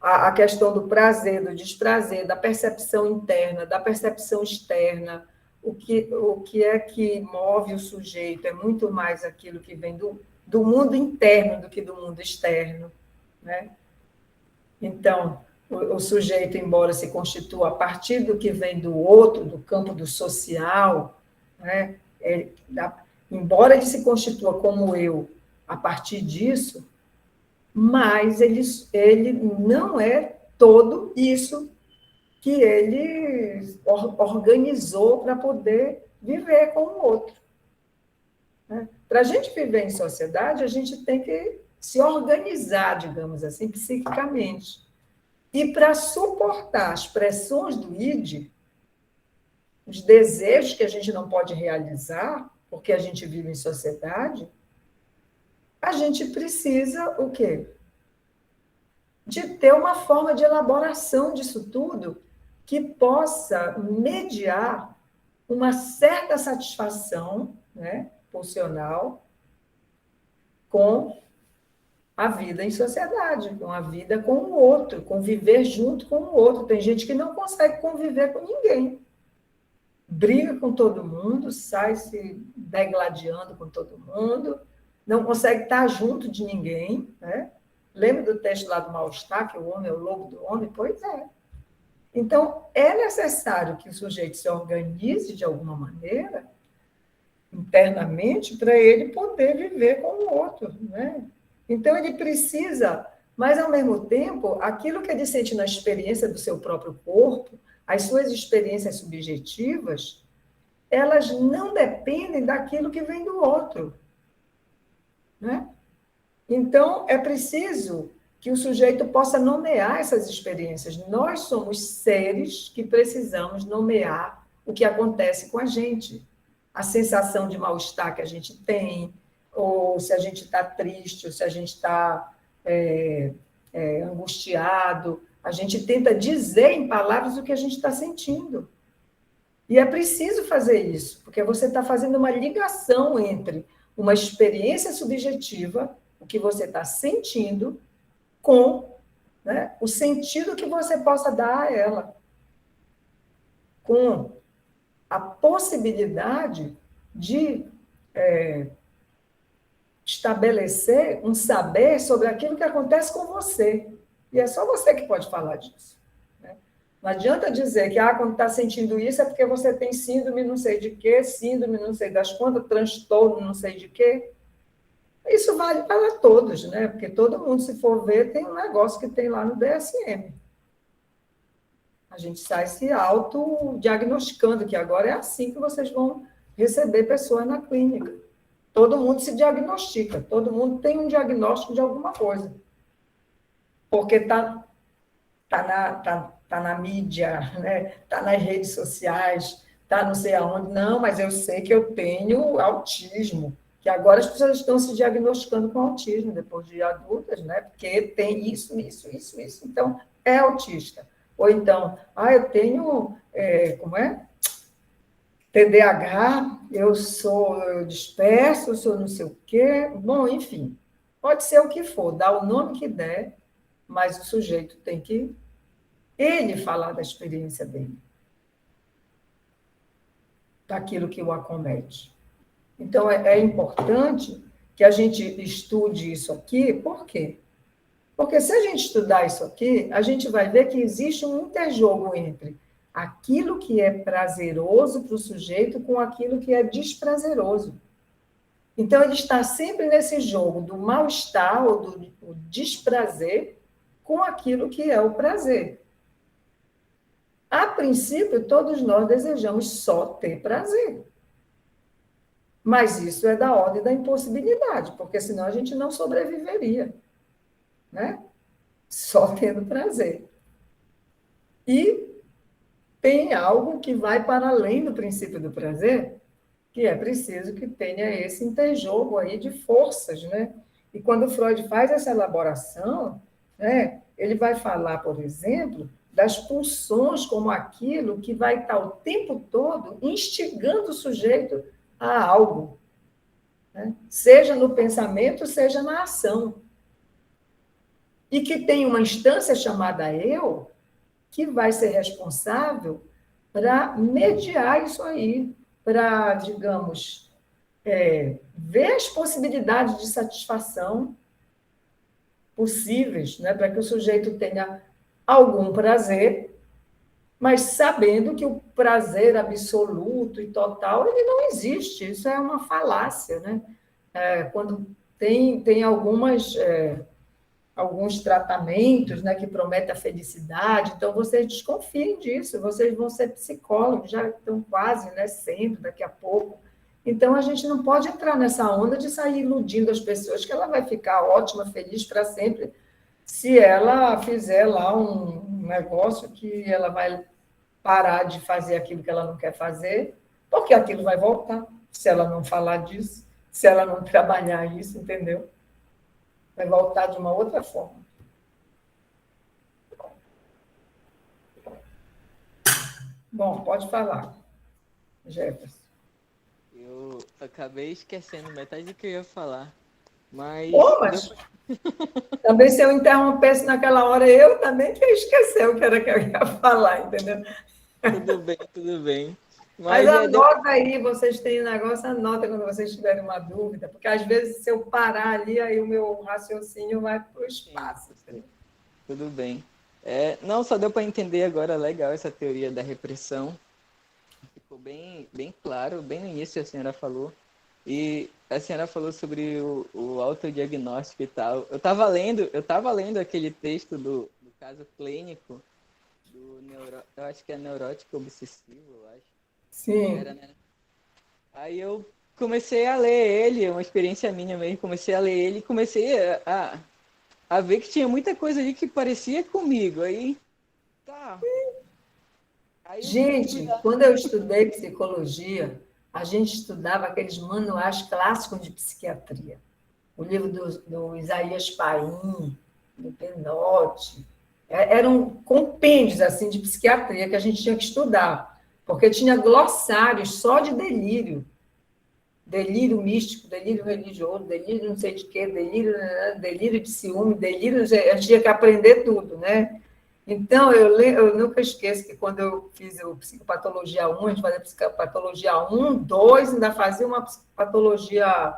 Speaker 1: a questão do prazer, do desprazer, da percepção interna, da percepção externa, o que é que move o sujeito, é muito mais aquilo que vem do mundo interno do que do mundo externo, né? Então, o sujeito, embora se constitua a partir do que vem do outro, do campo do social, né? Embora ele se constitua como eu a partir disso, mas ele não é todo isso que ele organizou para poder viver com o outro. Né? Para a gente viver em sociedade, a gente tem que se organizar, digamos assim, psiquicamente. E para suportar as pressões do id, os desejos que a gente não pode realizar, porque a gente vive em sociedade, a gente precisa o quê? De ter uma forma de elaboração disso tudo que possa mediar uma certa satisfação, né, pulsional com a vida em sociedade, com a vida com o outro, conviver junto com o outro. Tem gente que não consegue conviver com ninguém. Briga com todo mundo, sai se degladiando com todo mundo, não consegue estar junto de ninguém, né? Lembra do texto lá do mal-estar, que o homem é o lobo do homem? Pois é. Então, é necessário que o sujeito se organize de alguma maneira, internamente, para ele poder viver com o outro, né? Então, ele precisa, mas, ao mesmo tempo, aquilo que ele sente na experiência do seu próprio corpo, as suas experiências subjetivas, elas não dependem daquilo que vem do outro, né? Então, é preciso que o sujeito possa nomear essas experiências. Nós somos seres que precisamos nomear o que acontece com a gente. A sensação de mal-estar que a gente tem, ou se a gente está triste, ou se a gente está angustiado. A gente tenta dizer em palavras o que a gente está sentindo. E é preciso fazer isso, porque você está fazendo uma ligação entre uma experiência subjetiva, o que você está sentindo, com, né, o sentido que você possa dar a ela, com a possibilidade de estabelecer um saber sobre aquilo que acontece com você. E é só você que pode falar disso. Né? Não adianta dizer que quando está sentindo isso é porque você tem síndrome não sei de quê, síndrome não sei das quantas, transtorno não sei de quê. Isso vale para todos, né? Porque todo mundo, se for ver, tem um negócio que tem lá no DSM. A gente sai se autodiagnosticando, que agora é assim que vocês vão receber pessoas na clínica. Todo mundo se diagnostica, todo mundo tem um diagnóstico de alguma coisa. Porque tá na mídia, né? Tá nas redes sociais, tá não sei aonde. Não, mas eu sei que eu tenho autismo, que agora as pessoas estão se diagnosticando com autismo, depois de adultas, né? Porque tem isso. Então, é autista. Ou então, eu tenho, como é? TDAH, eu sou disperso, eu sou não sei o quê. Bom, enfim, pode ser o que for, dá o nome que der, mas o sujeito tem que ele falar da experiência dele, daquilo que o acomete. Então, é importante que a gente estude isso aqui, por quê? Porque se a gente estudar isso aqui, a gente vai ver que existe um interjogo entre aquilo que é prazeroso para o sujeito com aquilo que é desprazeroso. Então, ele está sempre nesse jogo do mal-estar ou do desprazer com aquilo que é o prazer. A princípio, todos nós desejamos só ter prazer. Mas isso é da ordem da impossibilidade, porque senão a gente não sobreviveria, né? Só tendo prazer. E tem algo que vai para além do princípio do prazer, que é preciso que tenha esse interjogo aí de forças, né? E quando Freud faz essa elaboração, né, ele vai falar, por exemplo, das pulsões como aquilo que vai estar o tempo todo instigando o sujeito a algo, né? Seja no pensamento, seja na ação. E que tem uma instância chamada eu, que vai ser responsável para mediar isso aí, para, digamos, ver as possibilidades de satisfação possíveis, né, para que o sujeito tenha algum prazer, mas sabendo que o prazer absoluto e total, ele não existe, isso é uma falácia, né? Quando tem alguns tratamentos, né, que prometem a felicidade, então vocês desconfiem disso, vocês vão ser psicólogos, já estão quase, né, sendo daqui a pouco. Então, a gente não pode entrar nessa onda de sair iludindo as pessoas que ela vai ficar ótima, feliz para sempre, se ela fizer lá um negócio que ela vai parar de fazer aquilo que ela não quer fazer, porque aquilo vai voltar, se ela não falar disso, se ela não trabalhar isso, entendeu? Vai voltar de uma outra forma. Bom, pode falar, Jefferson.
Speaker 3: Eu acabei esquecendo metade do que eu ia falar, mas...
Speaker 1: Mas também se eu interrompesse naquela hora, eu também ia esquecer o que era que eu ia falar, entendeu?
Speaker 3: Tudo bem.
Speaker 1: Mas anota aí, vocês têm um negócio, anota quando vocês tiverem uma dúvida, porque às vezes se eu parar ali, aí o meu raciocínio vai para o espaço.
Speaker 3: Sim. Tudo bem. Não, só deu para entender agora, legal, essa teoria da repressão. Ficou bem claro, bem no início a senhora falou. E a senhora falou sobre o autodiagnóstico e tal. Eu estava lendo aquele texto do caso clínico, eu acho que é neurótico obsessivo, eu acho.
Speaker 1: Sim.
Speaker 3: Era, né? Aí eu comecei a ler ele, uma experiência minha mesmo, comecei a ler ele e comecei a ver que tinha muita coisa ali que parecia comigo. Aí, tá. Aí
Speaker 1: gente, quando eu estudei psicologia, a gente estudava aqueles manuais clássicos de psiquiatria. O livro do Isaías Paim, do Penotti. Eram compêndios assim, de psiquiatria que a gente tinha que estudar, porque tinha glossários só de delírio. Delírio místico, delírio religioso, delírio não sei de quê, delírio de ciúme, delírio... A gente tinha que aprender tudo, né? Então, eu nunca esqueço que quando eu fiz o Psicopatologia 1, a gente fazia Psicopatologia 1, 2, ainda fazia uma Psicopatologia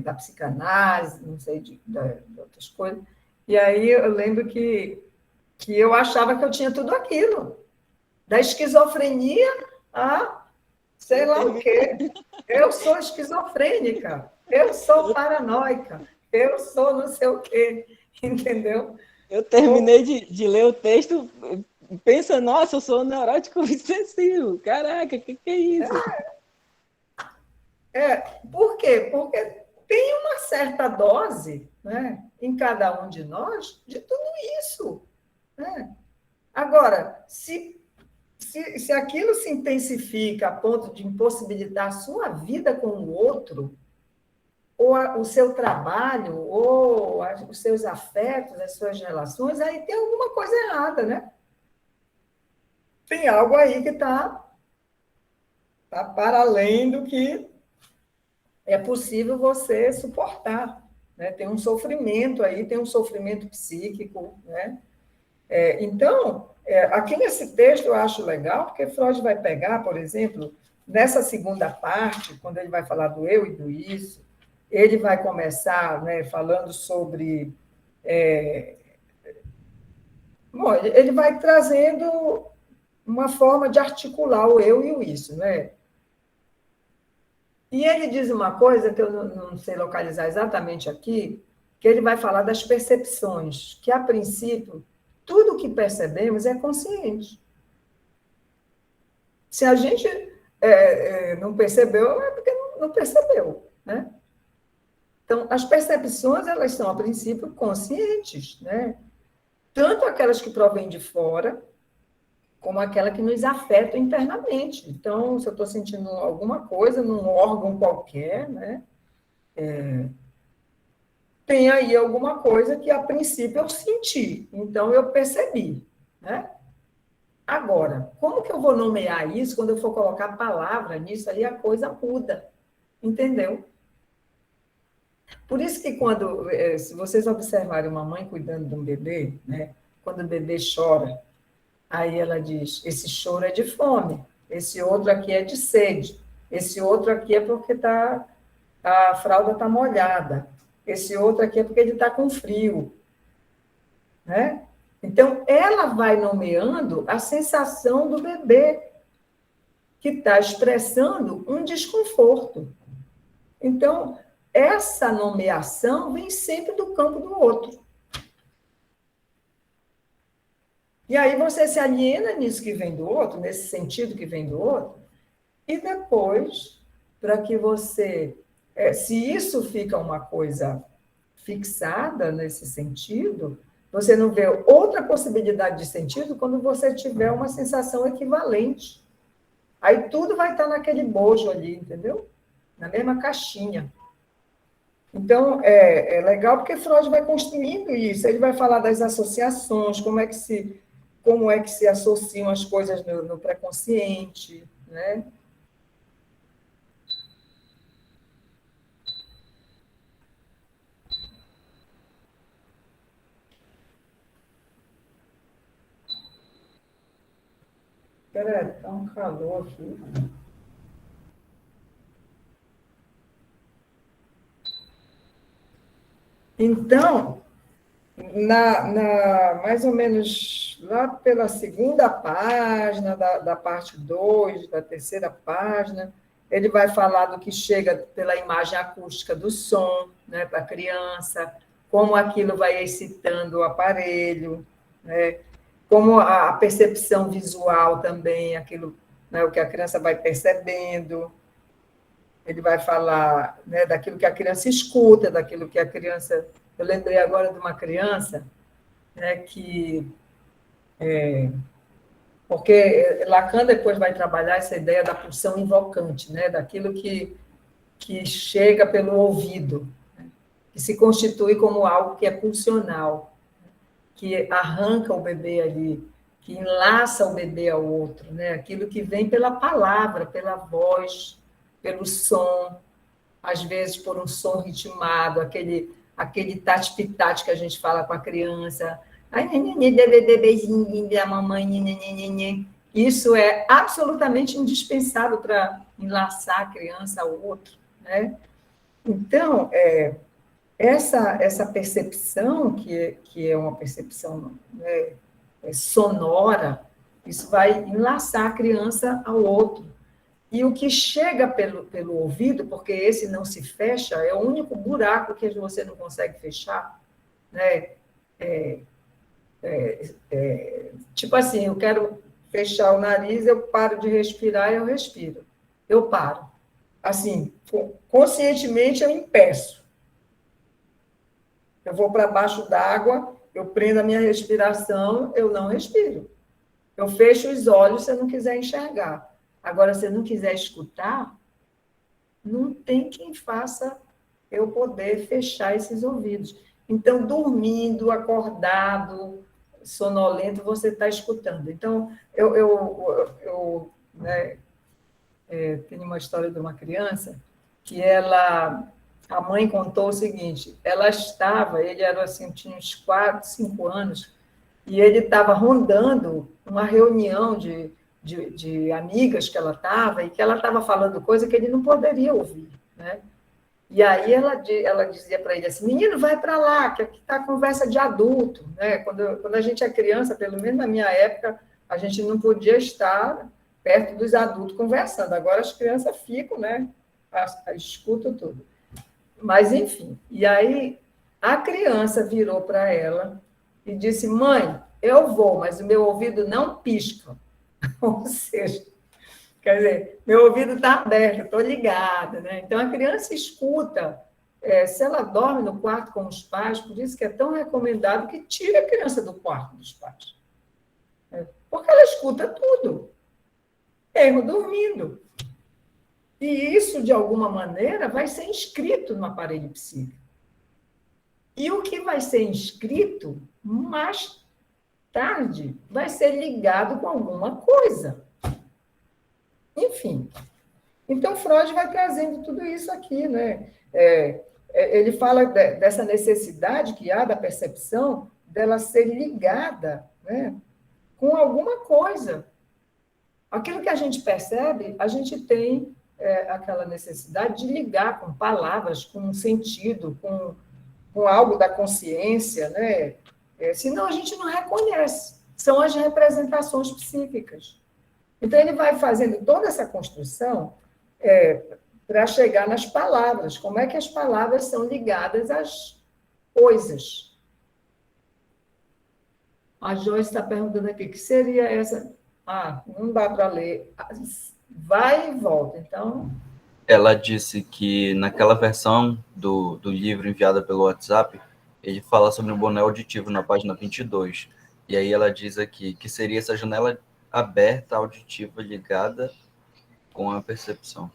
Speaker 1: da psicanálise, não sei, de outras coisas. E aí eu lembro que eu achava que eu tinha tudo aquilo. Da esquizofrenia a sei lá o quê. Eu sou esquizofrênica, eu sou paranoica, eu sou não sei o quê, entendeu?
Speaker 3: Eu terminei de ler o texto, pensa, nossa, eu sou um neurótico obsessivo. Caraca, que é isso?
Speaker 1: Por quê? Porque tem uma certa dose, né, em cada um de nós de tudo isso. Né? Agora, se aquilo se intensifica a ponto de impossibilitar a sua vida com o outro, ou o seu trabalho, ou os seus afetos, as suas relações, aí tem alguma coisa errada, né? Tem algo aí que está para além do que é possível você suportar. Né? Tem um sofrimento aí, tem um sofrimento psíquico. Né? Então, aqui nesse texto eu acho legal, porque Freud vai pegar, por exemplo, nessa segunda parte, quando ele vai falar do eu e do isso, ele vai começar, né, falando sobre... Bom, ele vai trazendo uma forma de articular o eu e o isso, né? E ele diz uma coisa que eu não sei localizar exatamente aqui, que ele vai falar das percepções, que, a princípio, tudo que percebemos é consciente. Se a gente não percebeu, é porque não percebeu, né? Então, as percepções, elas são, a princípio, conscientes, né? Tanto aquelas que provêm de fora, como aquela que nos afeta internamente. Então, se eu estou sentindo alguma coisa num órgão qualquer, né? Tem aí alguma coisa que, a princípio, eu senti. Então, eu percebi, né? Agora, como que eu vou nomear isso quando eu for colocar palavra nisso aí, a coisa muda, entendeu? Por isso que se vocês observarem uma mãe cuidando de um bebê, né? Quando o bebê chora, aí ela diz, esse choro é de fome, esse outro aqui é de sede, esse outro aqui é porque a fralda está molhada, esse outro aqui é porque ele está com frio, né? Então, ela vai nomeando a sensação do bebê, que está expressando um desconforto. Então, essa nomeação vem sempre do campo do outro. E aí você se aliena nisso que vem do outro, nesse sentido que vem do outro, e depois, para que você... se isso fica uma coisa fixada nesse sentido, você não vê outra possibilidade de sentido quando você tiver uma sensação equivalente. Aí tudo vai estar naquele bojo ali, entendeu? Na mesma caixinha. Então, é legal porque Freud vai construindo isso. Ele vai falar das associações, como é que se associam as coisas no pré-consciente, né? Peraí, tá um calor aqui. Então, mais ou menos lá pela segunda página, da parte 2, da terceira página, ele vai falar do que chega pela imagem acústica do som, né, para a criança, como aquilo vai excitando o aparelho, né, como a percepção visual também, aquilo, né, o que a criança vai percebendo. Ele vai falar, né, daquilo que a criança escuta, daquilo que a criança... Eu lembrei agora de uma criança, né, que... porque Lacan depois vai trabalhar essa ideia da pulsão invocante, né, daquilo que chega pelo ouvido, né, que se constitui como algo que é pulsional, que arranca o bebê ali, que enlaça o bebê ao outro, né, aquilo que vem pela palavra, pela voz, pelo som, às vezes por um som ritmado, aquele tate-pitate que a gente fala com a criança. Ai, bebezinho da mamãe, isso é absolutamente indispensável para enlaçar a criança ao outro, né? Então, essa percepção, que é uma percepção, né, sonora, isso vai enlaçar a criança ao outro. E o que chega pelo ouvido, porque esse não se fecha, é o único buraco que você não consegue fechar, né? Tipo assim, eu quero fechar o nariz, eu paro de respirar e eu respiro. Eu paro. Assim, conscientemente eu impeço. Eu vou para baixo d'água, eu prendo a minha respiração, eu não respiro. Eu fecho os olhos se eu não quiser enxergar. Agora, se eu não quiser escutar, não tem quem faça eu poder fechar esses ouvidos. Então, dormindo, acordado, sonolento, você está escutando. Então, tenho uma história de uma criança que a mãe contou o seguinte, ele era assim, tinha uns 4, 5 anos, e ele estava rondando uma reunião de amigas que ela estava, e que ela estava falando coisa que ele não poderia ouvir, né? E aí ela dizia para ele assim, menino, vai para lá, que aqui está a conversa de adulto, né? Quando a gente é criança, pelo menos na minha época, a gente não podia estar perto dos adultos conversando. Agora as crianças ficam, né? Escutam tudo. Mas, enfim, e aí a criança virou para ela e disse, mãe, eu vou, mas o meu ouvido não pisca. Ou seja, quer dizer, meu ouvido está aberto, estou ligada, né? Então, a criança escuta, se ela dorme no quarto com os pais, por isso que é tão recomendado que tire a criança do quarto dos pais. Porque ela escuta tudo, mesmo dormindo. E isso, de alguma maneira, vai ser inscrito no aparelho psíquico. E o que vai ser inscrito, mais tarde, vai ser ligado com alguma coisa. Enfim. Então, Freud vai trazendo tudo isso aqui, né? Ele fala dessa necessidade que há da percepção dela ser ligada, né, com alguma coisa. Aquilo que a gente percebe, a gente tem aquela necessidade de ligar com palavras, com um sentido, com algo da consciência, né? Senão a gente não reconhece. São as representações psíquicas. Então, ele vai fazendo toda essa construção para chegar nas palavras. Como é que as palavras são ligadas às coisas? A Joyce está perguntando aqui, que seria essa? Não dá para ler. Vai e volta, então...
Speaker 2: Ela disse que naquela versão do livro enviada pelo WhatsApp, ele fala sobre o boné auditivo na página 22. E aí ela diz aqui que seria essa janela aberta, auditiva, ligada com a percepção.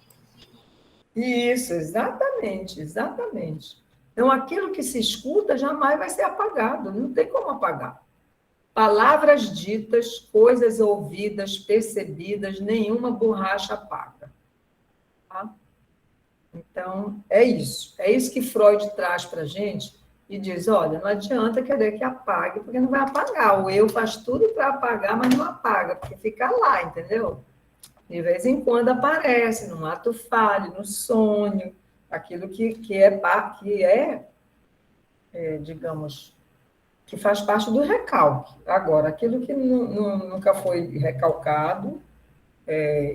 Speaker 1: Isso, exatamente, exatamente. Então, aquilo que se escuta jamais vai ser apagado, não tem como apagar. Palavras ditas, coisas ouvidas, percebidas, nenhuma borracha apaga. Tá? Então, é isso que Freud traz para a gente e diz, olha, não adianta querer que apague, porque não vai apagar. O eu faz tudo para apagar, mas não apaga, porque fica lá, entendeu? De vez em quando aparece, num ato falho, no sonho, aquilo que é, digamos, que faz parte do recalque. Agora, aquilo que nunca foi recalcado,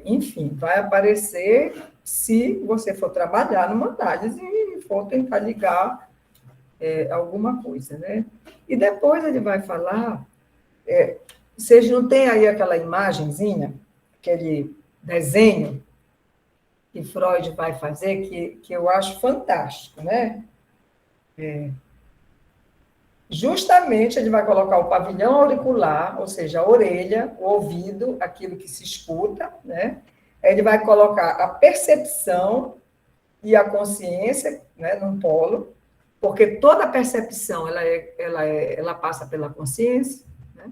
Speaker 1: enfim, vai aparecer se você for trabalhar numa análise e for tentar ligar alguma coisa, né? E depois ele vai falar, vocês não têm aí aquela imagenzinha, aquele desenho que Freud vai fazer, que eu acho fantástico, né? Justamente ele vai colocar o pavilhão auricular, ou seja, a orelha, o ouvido, aquilo que se escuta, né? Ele vai colocar a percepção e a consciência, né, num polo, porque toda percepção ela passa pela consciência, né?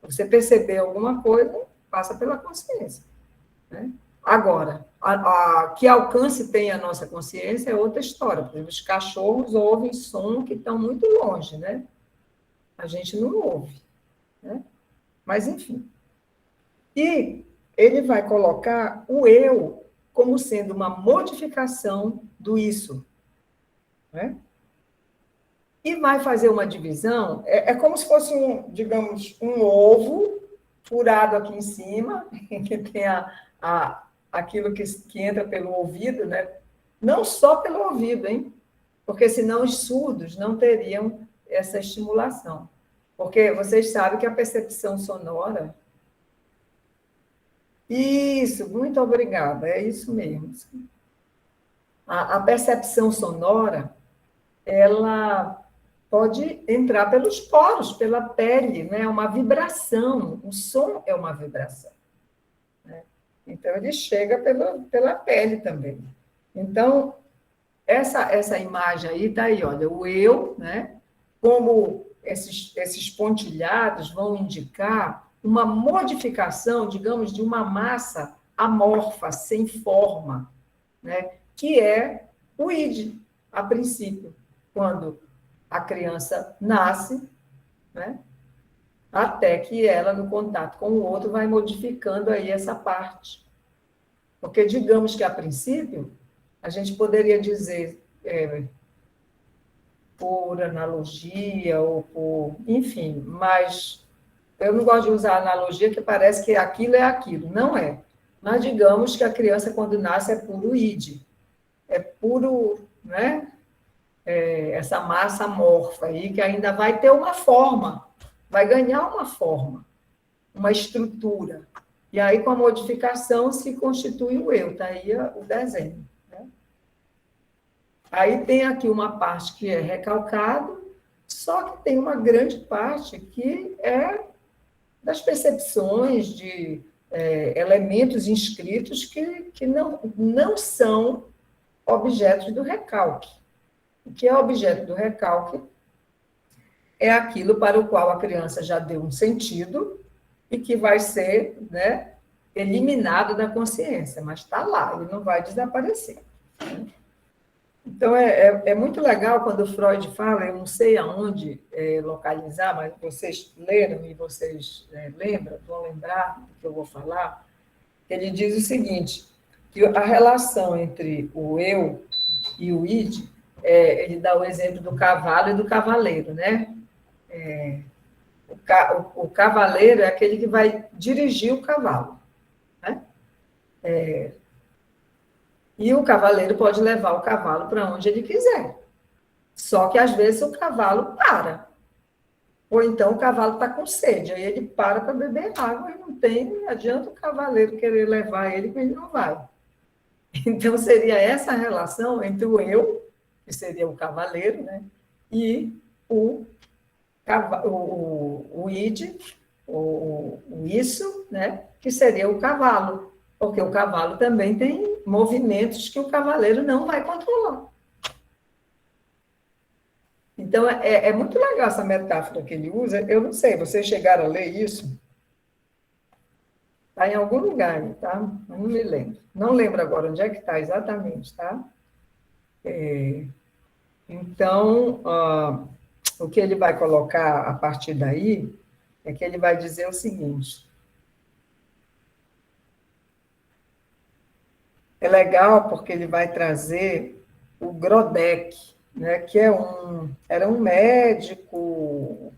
Speaker 1: Você perceber alguma coisa, passa pela consciência, né? Agora, que alcance tem a nossa consciência é outra história. Por exemplo, os cachorros ouvem som que estão muito longe, né? A gente não ouve, né? Mas, enfim. E ele vai colocar o eu como sendo uma modificação do isso, né? E vai fazer uma divisão, como se fosse digamos, um ovo furado aqui em cima, que tem aquilo que entra pelo ouvido, né? Não só pelo ouvido, hein? Porque senão os surdos não teriam essa estimulação. Porque vocês sabem que a percepção sonora... Isso, muito obrigada, é isso mesmo. A percepção sonora, ela pode entrar pelos poros, pela pele, né? É uma vibração, o som é uma vibração, né? Então, ele chega pela pele também. Então, essa imagem aí está aí, olha, o eu, né? Como esses pontilhados vão indicar uma modificação, digamos, de uma massa amorfa, sem forma, né? Que é o id, a princípio, quando a criança nasce, né? Até que ela, no contato com o outro, vai modificando aí essa parte. Porque, digamos que, a princípio, a gente poderia dizer, por analogia, ou por... Enfim, mas eu não gosto de usar analogia, que parece que aquilo é aquilo. Não é. Mas digamos que a criança, quando nasce, é puro id. É puro, né? Essa massa amorfa aí, que ainda vai ter uma forma, vai ganhar uma forma, uma estrutura. E aí, com a modificação, se constitui o eu. Está aí o desenho. Né? Aí tem aqui uma parte que é recalcado, só que tem uma grande parte que é das percepções de elementos inscritos que não são objetos do recalque. O que é objeto do recalque é aquilo para o qual a criança já deu um sentido e que vai ser, né, eliminado da consciência, mas está lá, ele não vai desaparecer. Então, é muito legal quando Freud fala, eu não sei aonde localizar, mas vocês leram e vocês lembram, vão lembrar do que eu vou falar, ele diz o seguinte, que a relação entre o eu e o id, ele dá o exemplo do cavalo e do cavaleiro, né? O cavaleiro é aquele que vai dirigir o cavalo, né? E o cavaleiro pode levar o cavalo para onde ele quiser. Só que, às vezes, o cavalo para. Ou então o cavalo está com sede, aí ele para beber água e não adianta o cavaleiro querer levar ele, porque ele não vai. Então, seria essa relação entre o eu, que seria o cavaleiro, né? E o id, o isso, né? Que seria o cavalo. Porque o cavalo também tem movimentos que o cavaleiro não vai controlar. Então, é muito legal essa metáfora que ele usa. Eu não sei, vocês chegaram a ler isso? Está em algum lugar, tá? Eu não me lembro. Não lembro agora onde é que está exatamente, tá? Então, o que ele vai colocar a partir daí é que ele vai dizer o seguinte. É legal porque ele vai trazer o Grodeck, né, que era um médico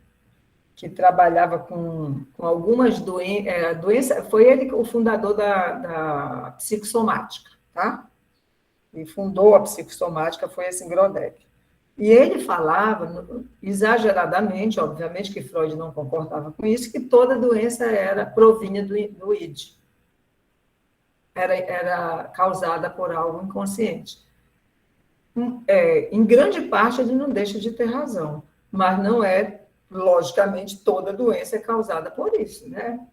Speaker 1: que trabalhava com algumas doenças. Foi ele o fundador da psicossomática, tá? E fundou a psicossomática, foi esse Grodeck. E ele falava, exageradamente, obviamente que Freud não concordava com isso, que toda doença provinha do id. Era causada por algo inconsciente. Em grande parte, ele não deixa de ter razão, mas não é, logicamente, toda doença é causada por isso, né?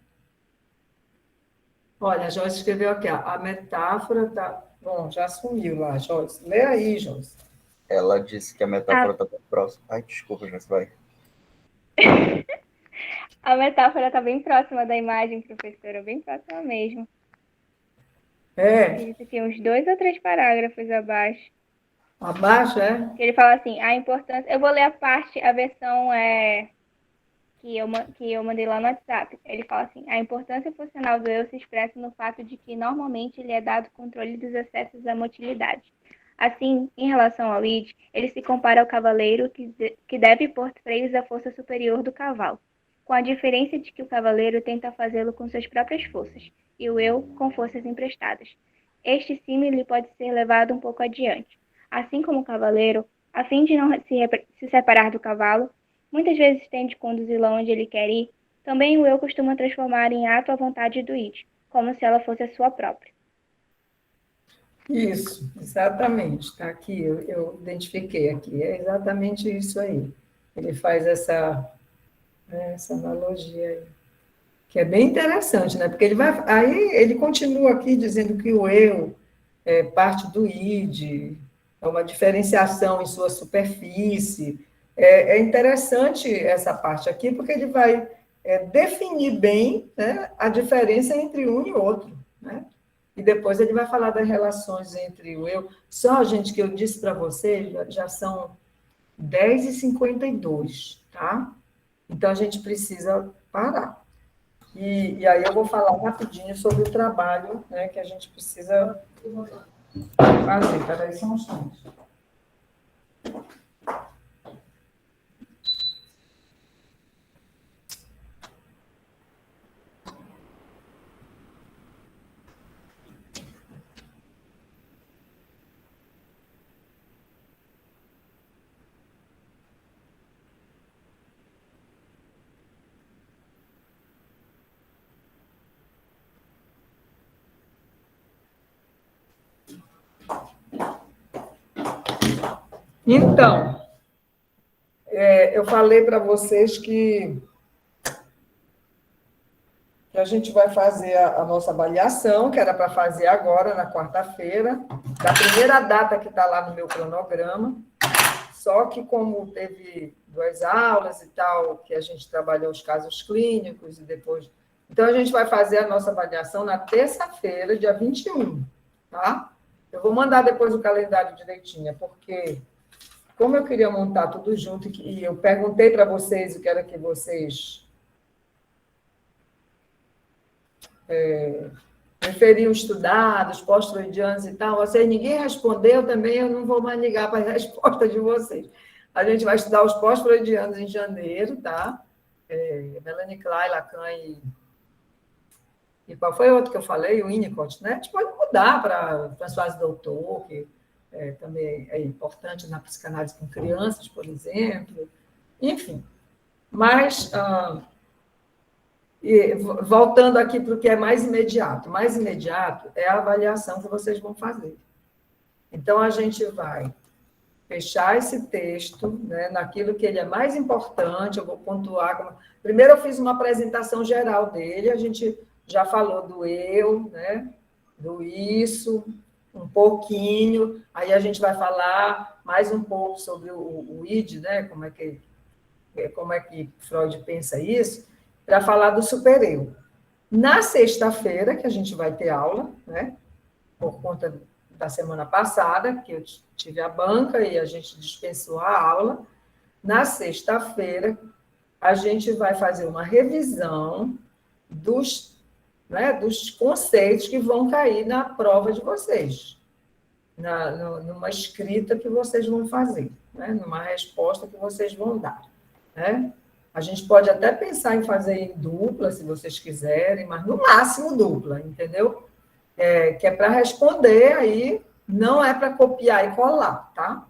Speaker 1: Olha, a Joyce escreveu aqui, a metáfora está... Bom, já sumiu lá, Joyce. Lê aí, Joyce.
Speaker 2: Ela disse que a metáfora está bem próxima. Ai, desculpa, Joyce, vai.
Speaker 4: A metáfora está bem próxima da imagem, professora, bem próxima mesmo. Isso aqui, uns 2 ou 3 parágrafos abaixo.
Speaker 1: Abaixo, é?
Speaker 4: Que ele fala assim, a importância... Eu vou ler a versão que eu mandei lá no WhatsApp. Ele fala assim, a importância funcional do eu se expressa no fato de que, normalmente, lhe é dado controle dos acessos à motilidade. Assim, em relação ao id, ele se compara ao cavaleiro que deve pôr freios à força superior do cavalo, com a diferença de que o cavaleiro tenta fazê-lo com suas próprias forças, e o eu com forças emprestadas. Este símile pode ser levado um pouco adiante. Assim como o cavaleiro, a fim de não se separar do cavalo, muitas vezes tem de conduzi-la onde ele quer ir, também o eu costuma transformar em ato a vontade do id, como se ela fosse a sua própria.
Speaker 1: Isso, exatamente. Está aqui, eu identifiquei aqui. É exatamente isso aí. Ele faz essa analogia aí, que é bem interessante, né? Porque aí ele continua aqui dizendo que o eu é parte do id, é uma diferenciação em sua superfície. É interessante essa parte aqui, porque ele vai definir bem, né, a diferença entre um e outro, né? E depois ele vai falar das relações entre o eu. Só, gente, que eu disse para vocês, já são 10h52, tá? Então, a gente precisa parar. E aí eu vou falar rapidinho sobre o trabalho, né, que a gente precisa fazer. Peraí, só um instante. Então, eu falei para vocês que a gente vai fazer a nossa avaliação, que era para fazer agora, na quarta-feira, da primeira data que está lá no meu cronograma, só que como teve 2 aulas e tal, que a gente trabalhou os casos clínicos e depois... Então, a gente vai fazer a nossa avaliação na terça-feira, dia 21, tá? Eu vou mandar depois o calendário direitinho, porque... Como eu queria montar tudo junto, e eu perguntei para vocês o que era que vocês preferiam estudar, dos pós-freudianos e tal, ninguém respondeu também, eu não vou mais ligar para a resposta de vocês. A gente vai estudar os pós-freudianos em janeiro, tá? Melanie Klein, Lacan e qual foi o outro que eu falei? O Winnicott, né? A gente pode mudar para Françoise Doutor, que... também é importante na psicanálise com crianças, por exemplo, enfim. Mas, voltando aqui para o que é mais imediato é a avaliação que vocês vão fazer. Então, a gente vai fechar esse texto, né, naquilo que ele é mais importante, eu vou pontuar. Primeiro, eu fiz uma apresentação geral dele, a gente já falou do eu, né, do isso, um pouquinho, aí a gente vai falar mais um pouco sobre o id, né? Como é que Freud pensa isso, para falar do supereu. Na sexta-feira, que a gente vai ter aula, né? Por conta da semana passada, que eu tive a banca e a gente dispensou a aula, na sexta-feira, a gente vai fazer uma revisão dos conceitos que vão cair na prova de vocês, numa escrita que vocês vão fazer, né? Numa resposta que vocês vão dar, né? A gente pode até pensar em fazer em dupla, se vocês quiserem, mas no máximo dupla, entendeu? Que é para responder aí, não é para copiar e colar, tá?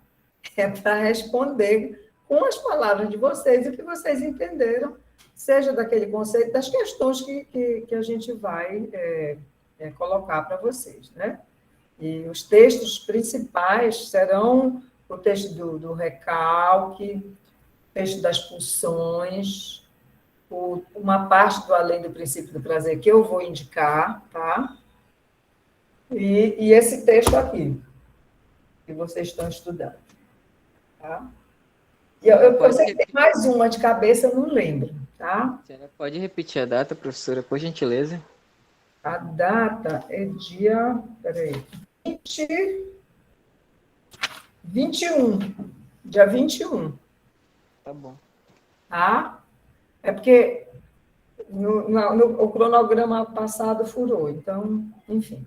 Speaker 1: É para responder com as palavras de vocês, o que vocês entenderam, seja daquele conceito, das questões que a gente vai colocar para vocês, né? E os textos principais serão o texto do recalque, o texto das pulsões, uma parte do Além do Princípio do Prazer que eu vou indicar, tá? E esse texto aqui, que vocês estão estudando, tá? E eu sei que tem mais uma de cabeça, eu não lembro, tá?
Speaker 3: Você pode repetir a data, professora, por gentileza?
Speaker 1: A data é dia... Peraí. 21. Dia 21.
Speaker 3: Tá bom.
Speaker 1: Tá? É porque o cronograma passado furou, então, enfim.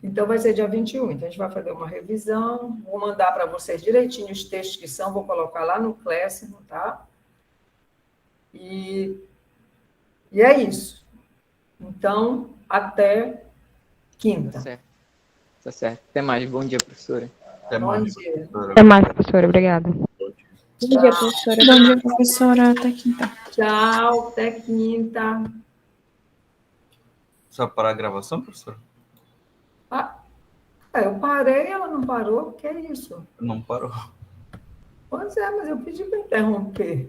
Speaker 1: Então, vai ser dia 21. Então, a gente vai fazer uma revisão, vou mandar para vocês direitinho os textos que são, vou colocar lá no Classroom, tá? E é isso. Então, até quinta.
Speaker 3: Tá certo. Tá certo. Até mais. Bom dia, professora.
Speaker 2: Até
Speaker 1: Bom
Speaker 2: mais,
Speaker 1: dia.
Speaker 2: professora.
Speaker 5: Até mais, professora. Obrigada.
Speaker 4: Bom dia, professora.
Speaker 5: Bom dia, professora. Até quinta.
Speaker 1: Tchau, até quinta.
Speaker 2: Só para a gravação, professor?
Speaker 1: Eu parei, ela não parou, que é isso?
Speaker 2: Não parou.
Speaker 1: Pois é, mas eu pedi para interromper.